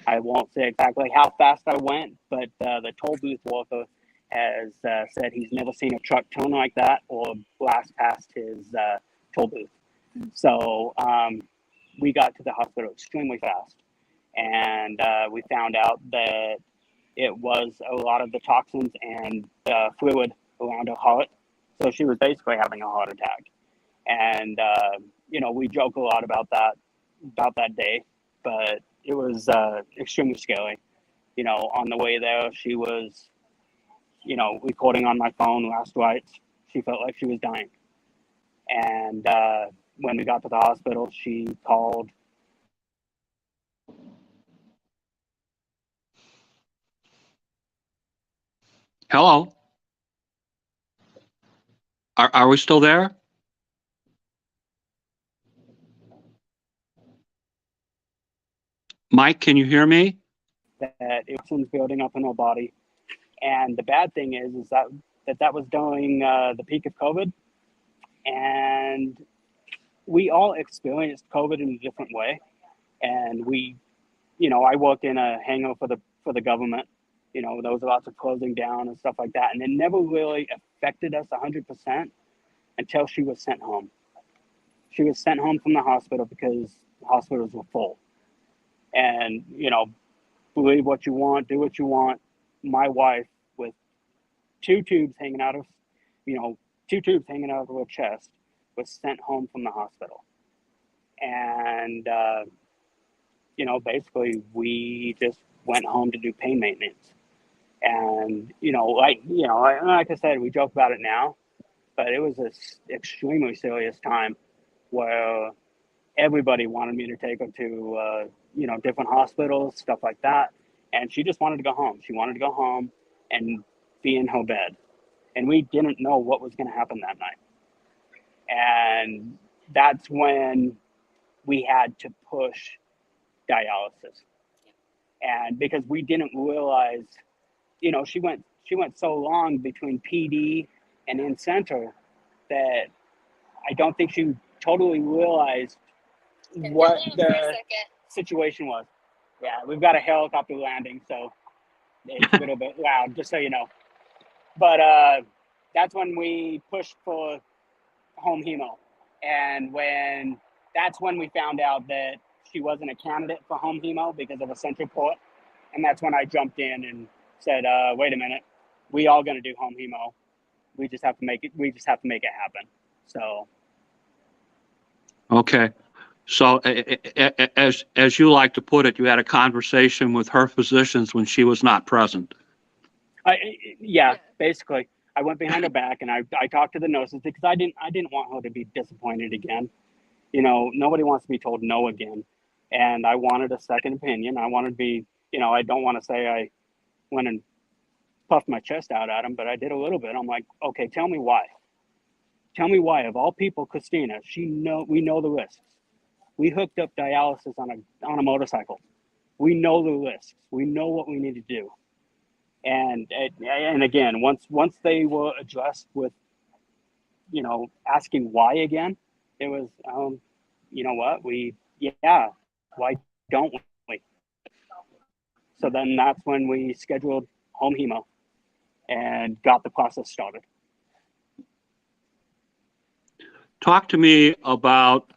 I won't say exactly how fast I went, but the toll booth worker has said he's never seen a truck turn like that or blast past his toll booth. So we got to the hospital extremely fast. And we found out that it was a lot of the toxins and fluid around her heart. So she was basically having a heart attack. And, we joke a lot about that day, but it was extremely scary. On the way there, she was, recording on my phone last rites. She felt like she was dying. And when we got to the hospital, she called. Hello? Are we still there? Mike, can you hear me? that it was building up in her body. And the bad thing is that was during the peak of COVID, and we all experienced COVID in a different way. And I worked in a hangar for the government. There was lots of closing down and stuff like that, and it never really affected us 100% until she was sent home. She was sent home from the hospital because the hospitals were full. And believe what you want, do what you want. My wife, with two tubes hanging out of her chest, was sent home from the hospital. And basically we just went home to do pain maintenance. And like I said, we joke about it now, but it was an extremely serious time where everybody wanted me to take her to different hospitals, stuff like that. And she just wanted to go home. She wanted to go home and be in her bed. And we didn't know what was going to happen that night. And that's when we had to push dialysis. And because we didn't realize, she went so long between PD and in center that I don't think she totally realized what the situation was. Yeah, we've got a helicopter landing, so it's a little bit loud, just so you know. But that's when we pushed for home hemo. And that's when we found out that she wasn't a candidate for home hemo because of a central port. And that's when I jumped in and said, wait a minute, we all going to do home hemo. We just have to make it happen. So. Okay. So as you like to put it, you had a conversation with her physicians when she was not present. Yeah, basically. I went behind her back and I talked to the nurses because I didn't want her to be disappointed again. Nobody wants to be told no again. And I wanted a second opinion. I wanted to be, I don't want to say I went and puffed my chest out at him, but I did a little bit. I'm like, okay, tell me why. Tell me why. Of all people, Christina, we know the risks. We hooked up dialysis on a motorcycle. We know the risks. We know what we need to do. And again, once they were addressed with, asking why again, it was, you know what, why don't we? So then that's when we scheduled home hemo and got the process started. Talk to me about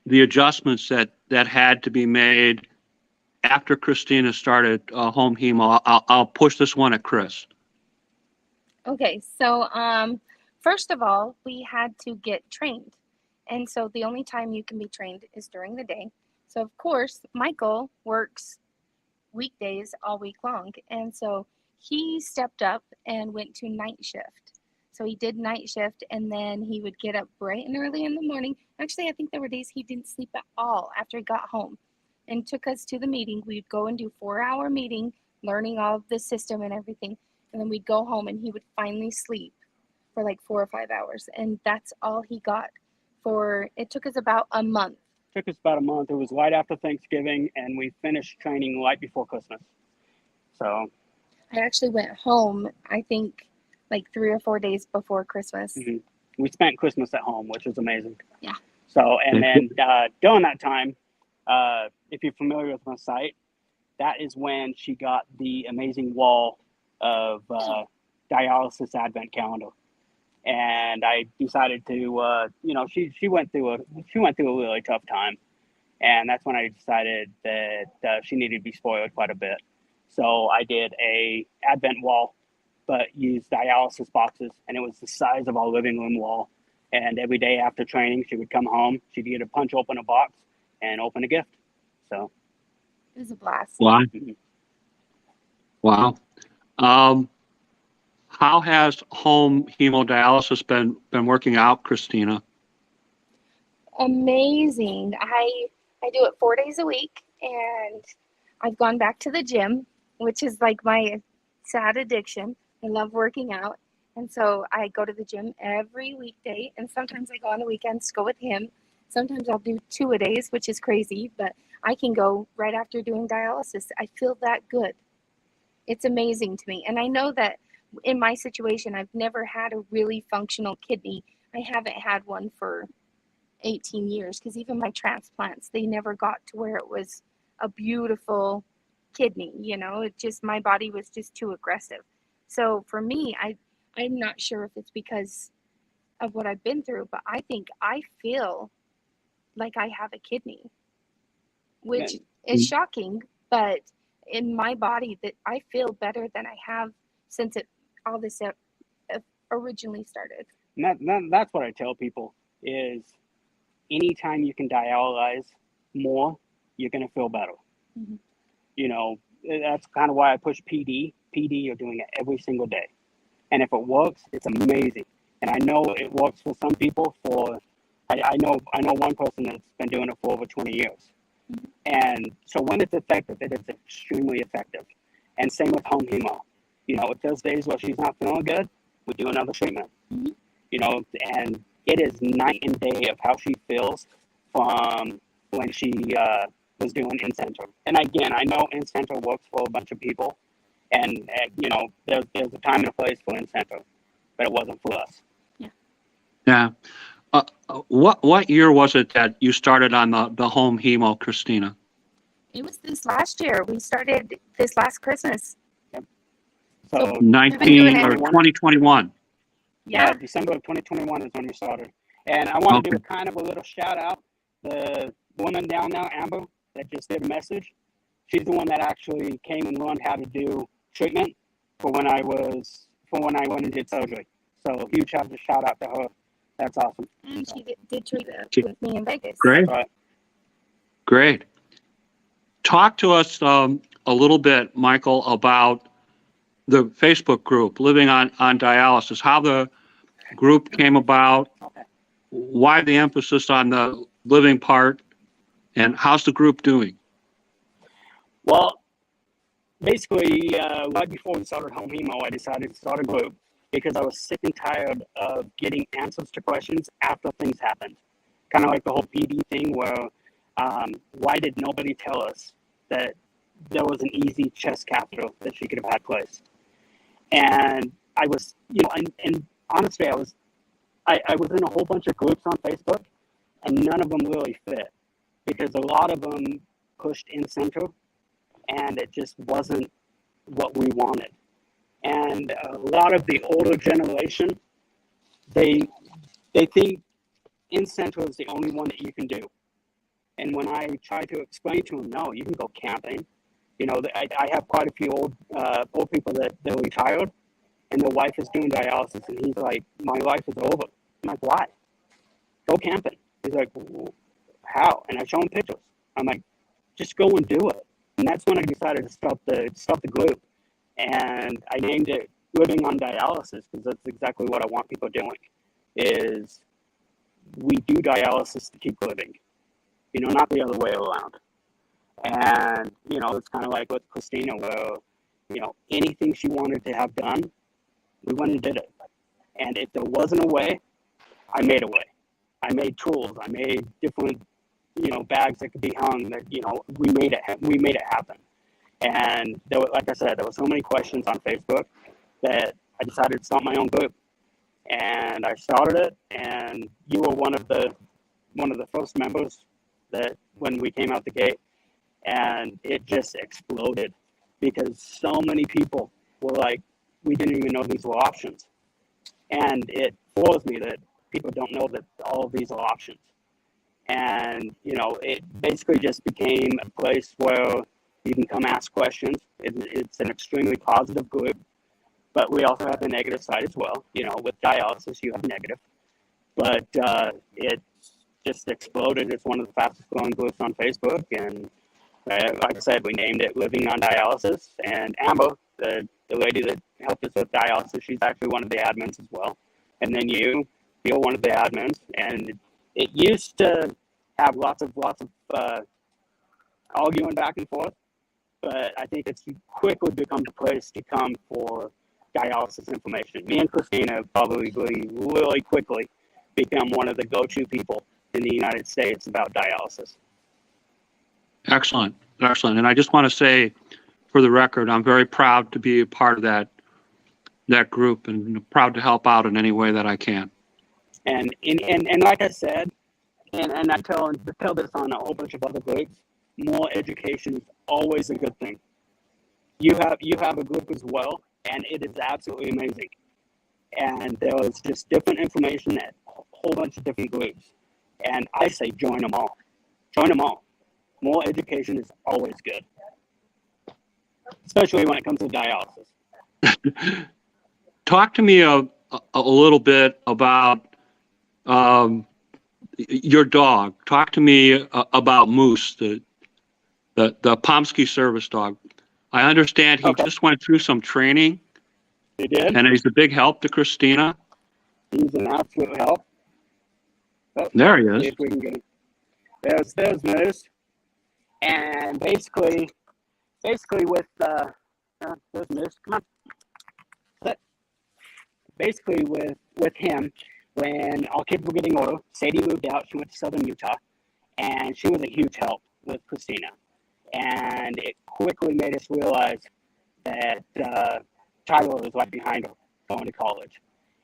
the adjustments that had to be made after Christina started home hemo. I'll push this one at Chris. Okay, so first of all, we had to get trained. And so the only time you can be trained is during the day. So of course, Michael works weekdays all week long. And so he stepped up and went to night shift. So he did night shift, and then he would get up bright and early in the morning. Actually, I think there were days he didn't sleep at all after he got home and took us to the meeting. We'd go and do 4-hour meeting, learning all of the system and everything. And then we'd go home and he would finally sleep for like 4 or 5 hours. And that's all he got it took us about a month. It took us about a month. It was right after Thanksgiving, and we finished training right before Christmas. So I actually went home, I think, like 3 or 4 days before Christmas. Mm-hmm. We spent Christmas at home, which was amazing. Yeah. So, and then during that time, if you're familiar with my site, that is when she got the amazing wall of dialysis advent calendar. And I decided to, she went through a really tough time, and that's when I decided that she needed to be spoiled quite a bit. So I did a advent wall, but used dialysis boxes, and it was the size of our living room wall. And every day after training, she would come home, she'd either punch open a box and open a gift. So it was a blast. Wow. Wow. How has home hemodialysis been working out, Christina? Amazing. I do it 4 days a week, and I've gone back to the gym, which is like my sad addiction. I love working out. And so I go to the gym every weekday, and sometimes I go on the weekends to go with him. Sometimes I'll do 2 a days, which is crazy, but I can go right after doing dialysis. I feel that good. It's amazing to me. And I know that in my situation, I've never had a really functional kidney. I haven't had one for 18 years because even my transplants, they never got to where it was a beautiful kidney. You know, it just, my body was just too aggressive. So for me, I'm not sure if it's because of what I've been through, but I think I feel like I have a kidney, which is shocking, but in my body that I feel better than I have since all this originally started. And that's what I tell people is anytime you can dialyze more, you're going to feel better. Mm-hmm. You know, that's kind of why I push PD. PD, you're doing it every single day. And if it works, it's amazing. And I know it works for some people I know one person that's been doing it for over 20 years. Mm-hmm. And so when it's effective, it is extremely effective. And same with home hemo. You know, if there's days where she's not feeling good, we do another treatment. Mm-hmm. You know, and it is night and day of how she feels from when she was doing in-center. And again, I know in-center works for a bunch of people. And you know, there's a time and a place for in-center, but it wasn't for us. Yeah. What year was it that you started on the home hemo, Christina? It was this last year. We started this last Christmas. So 2021. Yeah, December of 2021 is when we started. And I want to do kind of a little shout out. The woman down there, Amber, that just did a message, she's the one that actually came and learned how to do treatment for when I went and did surgery. So huge shout out to her. That's awesome. And she did treatment with me in Vegas. Great. Right. Great. Talk to us a little bit, Michael, about the Facebook group, Living on Dialysis, how the group came about, why the emphasis on the living part, and how's the group doing? Well, basically, right before we started home hemo, I decided to start a group because I was sick and tired of getting answers to questions after things happened. Kind of like the whole PD thing where why did nobody tell us that there was an easy chest catheter that she could have had placed? And I was, you know, and honestly, I was in a whole bunch of groups on Facebook, and none of them really fit because a lot of them pushed in-center, and it just wasn't what we wanted. And a lot of the older generation, they think in-center is the only one that you can do. And when I try to explain to them, no, you can go camping. You know, I have quite a few old people that they're retired, and their wife is doing dialysis, and he's like, my life is over. I'm like, why? Go camping. He's like, how? And I show him pictures. I'm like, just go and do it. And that's when I decided to start the group. And I named it Living on Dialysis because that's exactly what I want people doing, is we do dialysis to keep living, you know, not the other way around. And, you know, it's kind of like with Christina where, you know, anything she wanted to have done, we went and did it. And if there wasn't a way, I made a way. I made tools. I made different, you know, bags that could be hung that, you know, we made it happen. And there were, like I said, there were so many questions on Facebook that I decided to start my own group. And I started it, and you were one of the first members that when we came out the gate, and it just exploded because so many people were like, we didn't even know these were options. And it floors me that people don't know that all of these are options. And, you know, it basically just became a place where you can come ask questions. It's an extremely positive group, but we also have the negative side as well. You know, with dialysis, you have negative, but it just exploded. It's one of the fastest growing groups on Facebook. And like I said, we named it Living on Dialysis. And Amber, the lady that helped us with dialysis, she's actually one of the admins as well. And then you're one of the admins. And it used to have lots of arguing back and forth, but I think it's quickly become the place to come for dialysis information. Me and Christina probably really quickly become one of the go-to people in the United States about dialysis. Excellent, excellent. And I just want to say, for the record, I'm very proud to be a part of that group and proud to help out in any way that I can. And like I said, and I tell this on a whole bunch of other groups, more education is always a good thing. You have a group as well, and it is absolutely amazing. And there was just different information at a whole bunch of different groups. And I say join them all. Join them all. More education is always good, especially when it comes to dialysis. Talk to me a little bit about your dog. Talk to me about Moose, the Pomsky service dog. I understand he just went through some training. He did. And he's a big help to Christina. He's an absolute help. Oh, there he is. See if we can get him. There's Moose. And basically with there's Moose. Come on. But basically with him, when our kids were getting older, Sadie moved out. She went to Southern Utah, and she was a huge help with Christina. And it quickly made us realize that Tyler was right behind her going to college.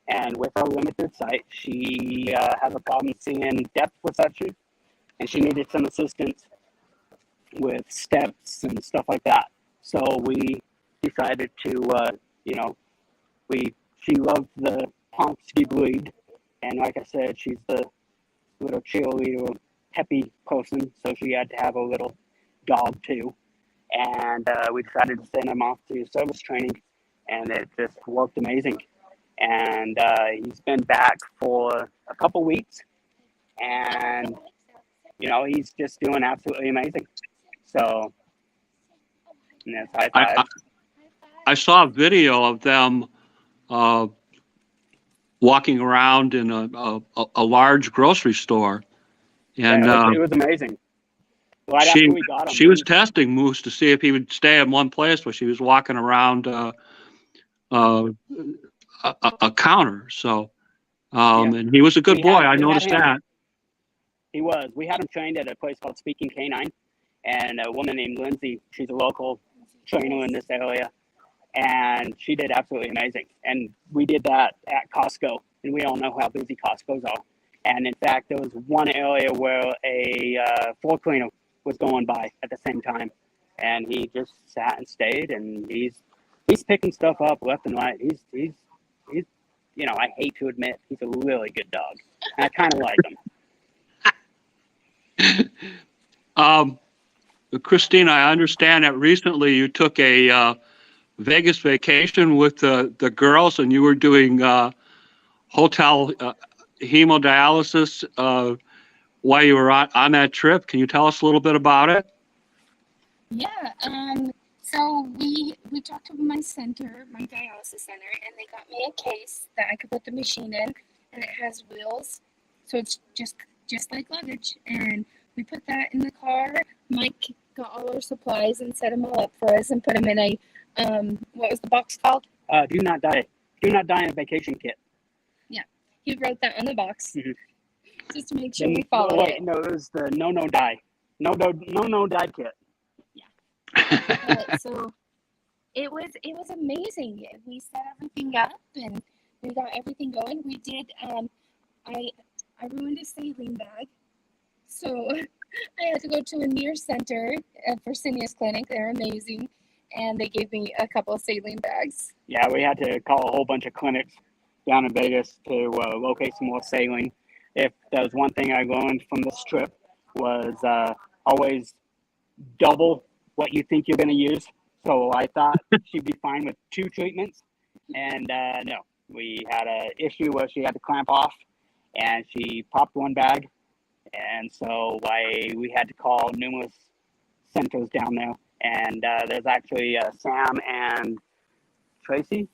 And with her limited sight, she has a problem seeing depth perception, and she needed some assistance with steps and stuff like that. So we decided to, she loved the Pomsky breed. And like I said, she's the little cheerleader, peppy person, so she had to have a little dog too. And we decided to send him off to service training, and it just worked amazing. And he's been back for a couple weeks, and he's just doing absolutely amazing. So yes, I saw a video of them walking around in a large grocery store, and it was amazing. Right she after we got him, she was testing Moose to see if he would stay in one place, but she was walking around a counter. So, and he was a good boy. I noticed that. He was. We had him trained at a place called Speaking Canine, and a woman named Lindsay, she's a local trainer in this area, and she did absolutely amazing. And we did that at Costco, and we all know how busy Costco's are. And in fact, there was one area where a floor cleaner was going by at the same time, and he just sat and stayed, and he's picking stuff up left and right. He's I hate to admit, he's a really good dog. And I kind of like him. Christina, I understand that recently you took a Vegas vacation with the girls, and you were doing hotel hemodialysis while you were on that trip. Can you tell us a little bit about it? Yeah. So we talked to my center, my dialysis center, and they got me a case that I could put the machine in, and it has wheels, so it's just like luggage. And we put that in the car. Mike got all our supplies and set them all up for us, and put them in a what was the box called? Do not die in a vacation kit. Yeah, he wrote that on the box, just to make sure And, we followed it. No, it was the no die kit. So it was amazing. We set everything up and we got everything going. We did. I ruined a saline bag, so I had to go to a near center at Fresenius Clinic. They're amazing, and they gave me a couple of saline bags. Yeah, we had to call a whole bunch of clinics down in Vegas to locate some more saline. If there was one thing I learned from this trip was always double what you think you're going to use. So I thought she'd be fine with 2 treatments. And no, we had an issue where she had to clamp off, and she popped one bag. And so we had to call numerous centers down there. And there's actually Sam and Tracy,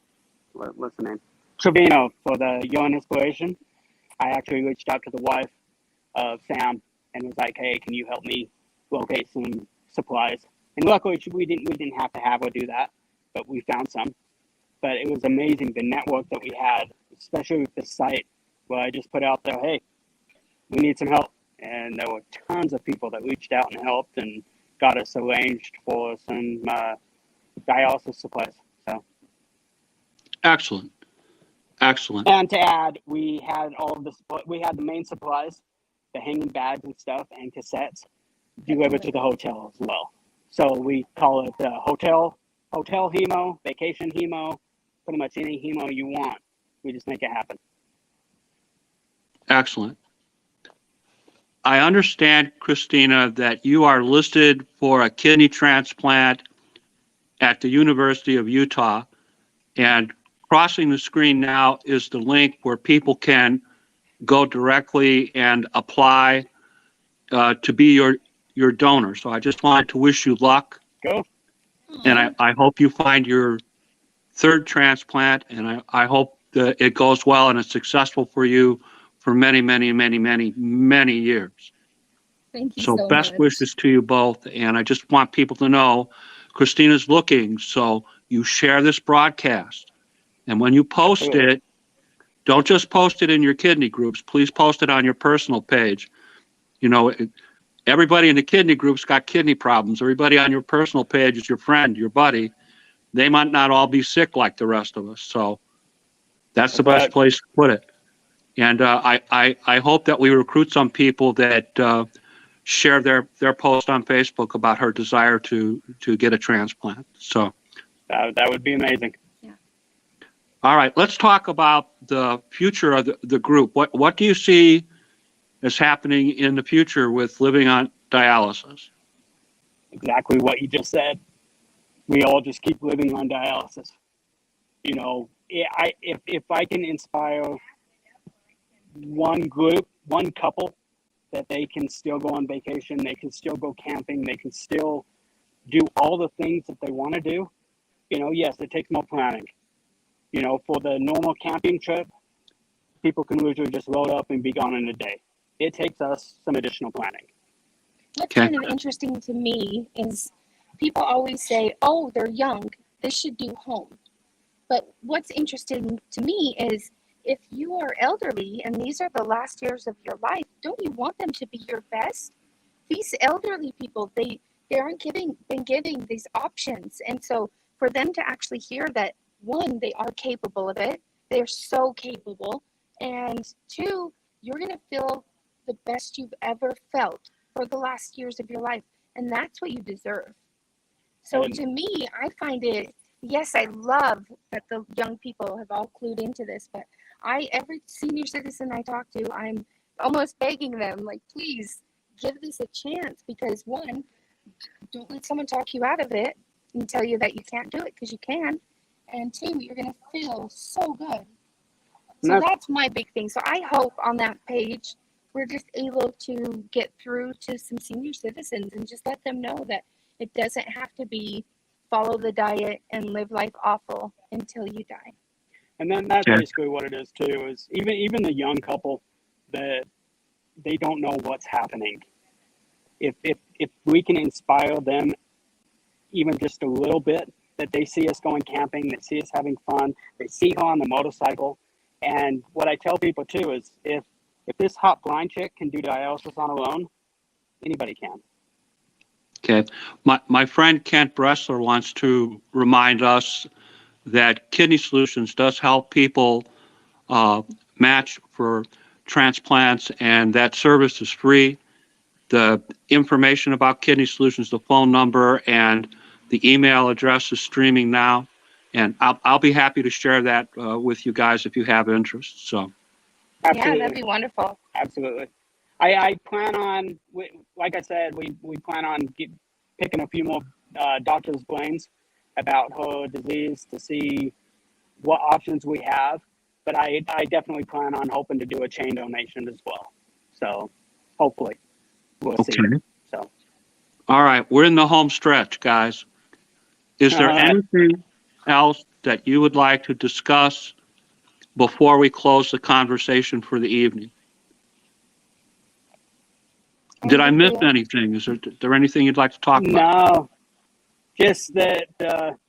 what's the name? Trevino for the urine inspiration. I actually reached out to the wife of Sam and was like, hey, can you help me locate some supplies? And luckily, we didn't have to have her do that, but we found some. But it was amazing, the network that we had, especially with the site, where I just put out there, hey, we need some help. And there were tons of people that reached out and helped and got us arranged for some dialysis supplies. So, Excellent. Excellent. and to add, we had the main supplies, the hanging bags and stuff, and cassettes delivered to the hotel as well. So we call it hotel hemo, vacation hemo, pretty much any hemo you want. We just make it happen. Excellent. I understand, Christina, that you are listed for a kidney transplant at the University of Utah, and crossing the screen now is the link where people can go directly and apply to be your donor. So I just wanted to wish you luck. Go. And I hope you find your third transplant, and I hope that it goes well and it's successful for you for many, many, many, many, many years. Thank you So so best much. wishes to you both. And I just want people to know Christina's looking, so you share this broadcast. And when you post Absolutely. it, don't just post it in your kidney groups. Please post it on your personal page. You know, everybody in the kidney group's got kidney problems. Everybody on your personal page is your friend, your buddy. They might not all be sick like the rest of us. So that's the best place to put it. And I hope that we recruit some people that share their post on Facebook about her desire to get a transplant. So That would be amazing. all right, let's talk about the future of the group. What do you see as happening in the future with living on dialysis? Exactly what you just said. We all just keep living on dialysis. You know, if I can inspire one group, one couple, that they can still go on vacation, they can still go camping, they can still do all the things that they want to do. You know, yes, it takes more planning. You know, for the normal camping trip, people can usually just load up and be gone in a day. It takes us some additional planning. What's Okay. kind of interesting to me is people always say, oh, they're young, they should do home. But what's interesting to me is if you are elderly and these are the last years of your life, don't you want them to be your best? These elderly people, they aren't been giving these options. And so for them to actually hear that, one, they are capable of it, they're so capable, and two, you're going to feel the best you've ever felt for the last years of your life, and that's what you deserve. So to me, I find it, yes, I love that the young people have all clued into this, but every senior citizen I talk to, I'm almost begging them, like, please give this a chance, because one, don't let someone talk you out of it and tell you that you can't do it, because you can, and two, you're going to feel so good. So that's my big thing. So I hope on that page, we're just able to get through to some senior citizens and just let them know that it doesn't have to be follow the diet and live life awful until you die. And then that's basically what it is too, is even the young couple that they don't know what's happening. If we can inspire them even just a little bit, that they see us going camping, they see us having fun, they see her on the motorcycle. And what I tell people too is if this hot blind chick can do dialysis on her own, anybody can. Okay. My friend Kent Bressler wants to remind us that Kidney Solutions does help people match for transplants, and that service is free. The information about Kidney Solutions, the phone number, and the email address is streaming now. And I'll be happy to share that with you guys if you have interest. So, Absolutely. Yeah, that'd be wonderful. Absolutely. I plan on, like I said, we plan on picking a few more doctors' brains about her disease to see what options we have. But I definitely plan on hoping to do a chain donation as well. So hopefully we'll see. So. All right, we're in the home stretch, guys. Is there anything else that you would like to discuss before we close the conversation for the evening? Did I miss anything? Is there anything you'd like to talk about? No, just that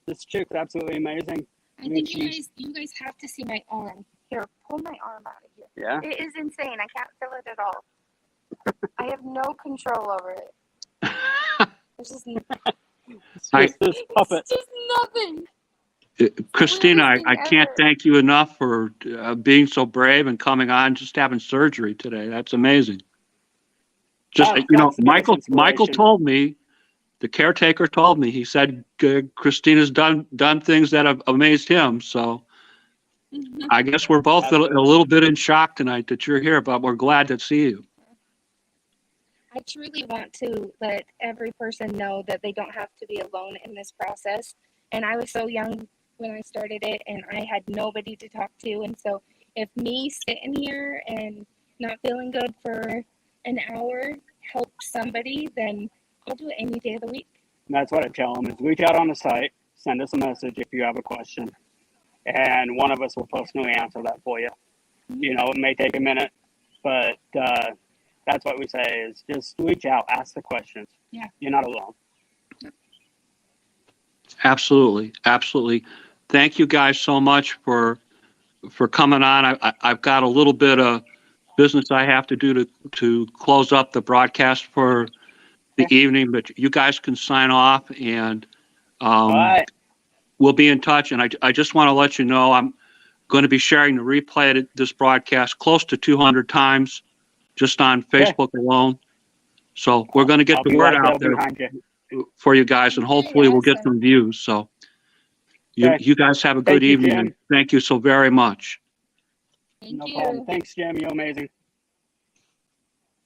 this chick's absolutely amazing. I think you guys have to see my arm. Here, pull my arm out of here. Yeah. It is insane. I can't feel it at all. I have no control over it. There's just, It's I- just this puppet. it's just nothing. Christina, I Weirdest thing can't ever. thank you enough for being so brave and coming on, just having surgery today. That's amazing. Just, That's the biggest Michael inspiration. told me, the caretaker told me, he said, Christina's done things that have amazed him. So I guess we're both a Absolutely. little bit in shock tonight that you're here, but we're glad to see you. I truly want to let every person know that they don't have to be alone in this process. And I was so young when I started it, and I had nobody to talk to. And so if me sitting here and not feeling good for an hour helps somebody, then I'll do it any day of the week. And that's what I tell them is reach out on the site, send us a message if you have a question, and one of us will personally answer that for you. You know, it may take a minute, but that's what we say is just reach out, ask the questions. Yeah. You're not alone. Absolutely. Absolutely. Thank you guys so much for coming on. I've got a little bit of business I have to do to close up the broadcast for the evening, but you guys can sign off, and All right. we'll be in touch. And I just want to let you know I'm going to be sharing the replay of this broadcast close to 200 times just on Facebook alone. So we're going to get I'll the be word right out there behind you. for you guys, and hopefully we'll get some views. So Okay. you guys have a good Thank you, evening, Jim. and thank you so very much. Thank No you. problem. Thanks, Jim. You're amazing.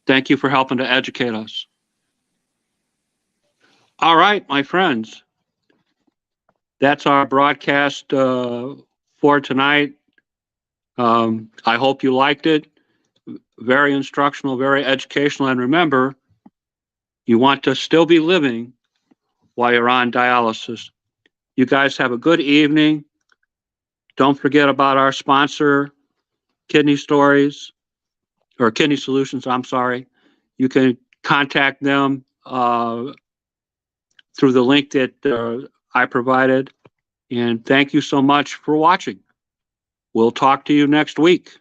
Thank you for helping to educate us. All right, my friends. That's our broadcast for tonight. I hope you liked it. Very instructional, very educational. And remember, you want to still be living while you're on dialysis. You guys have a good evening. Don't forget about our sponsor, Kidney Stories, or Kidney Solutions, I'm sorry. You can contact them through the link that I provided. And thank you so much for watching. We'll talk to you next week.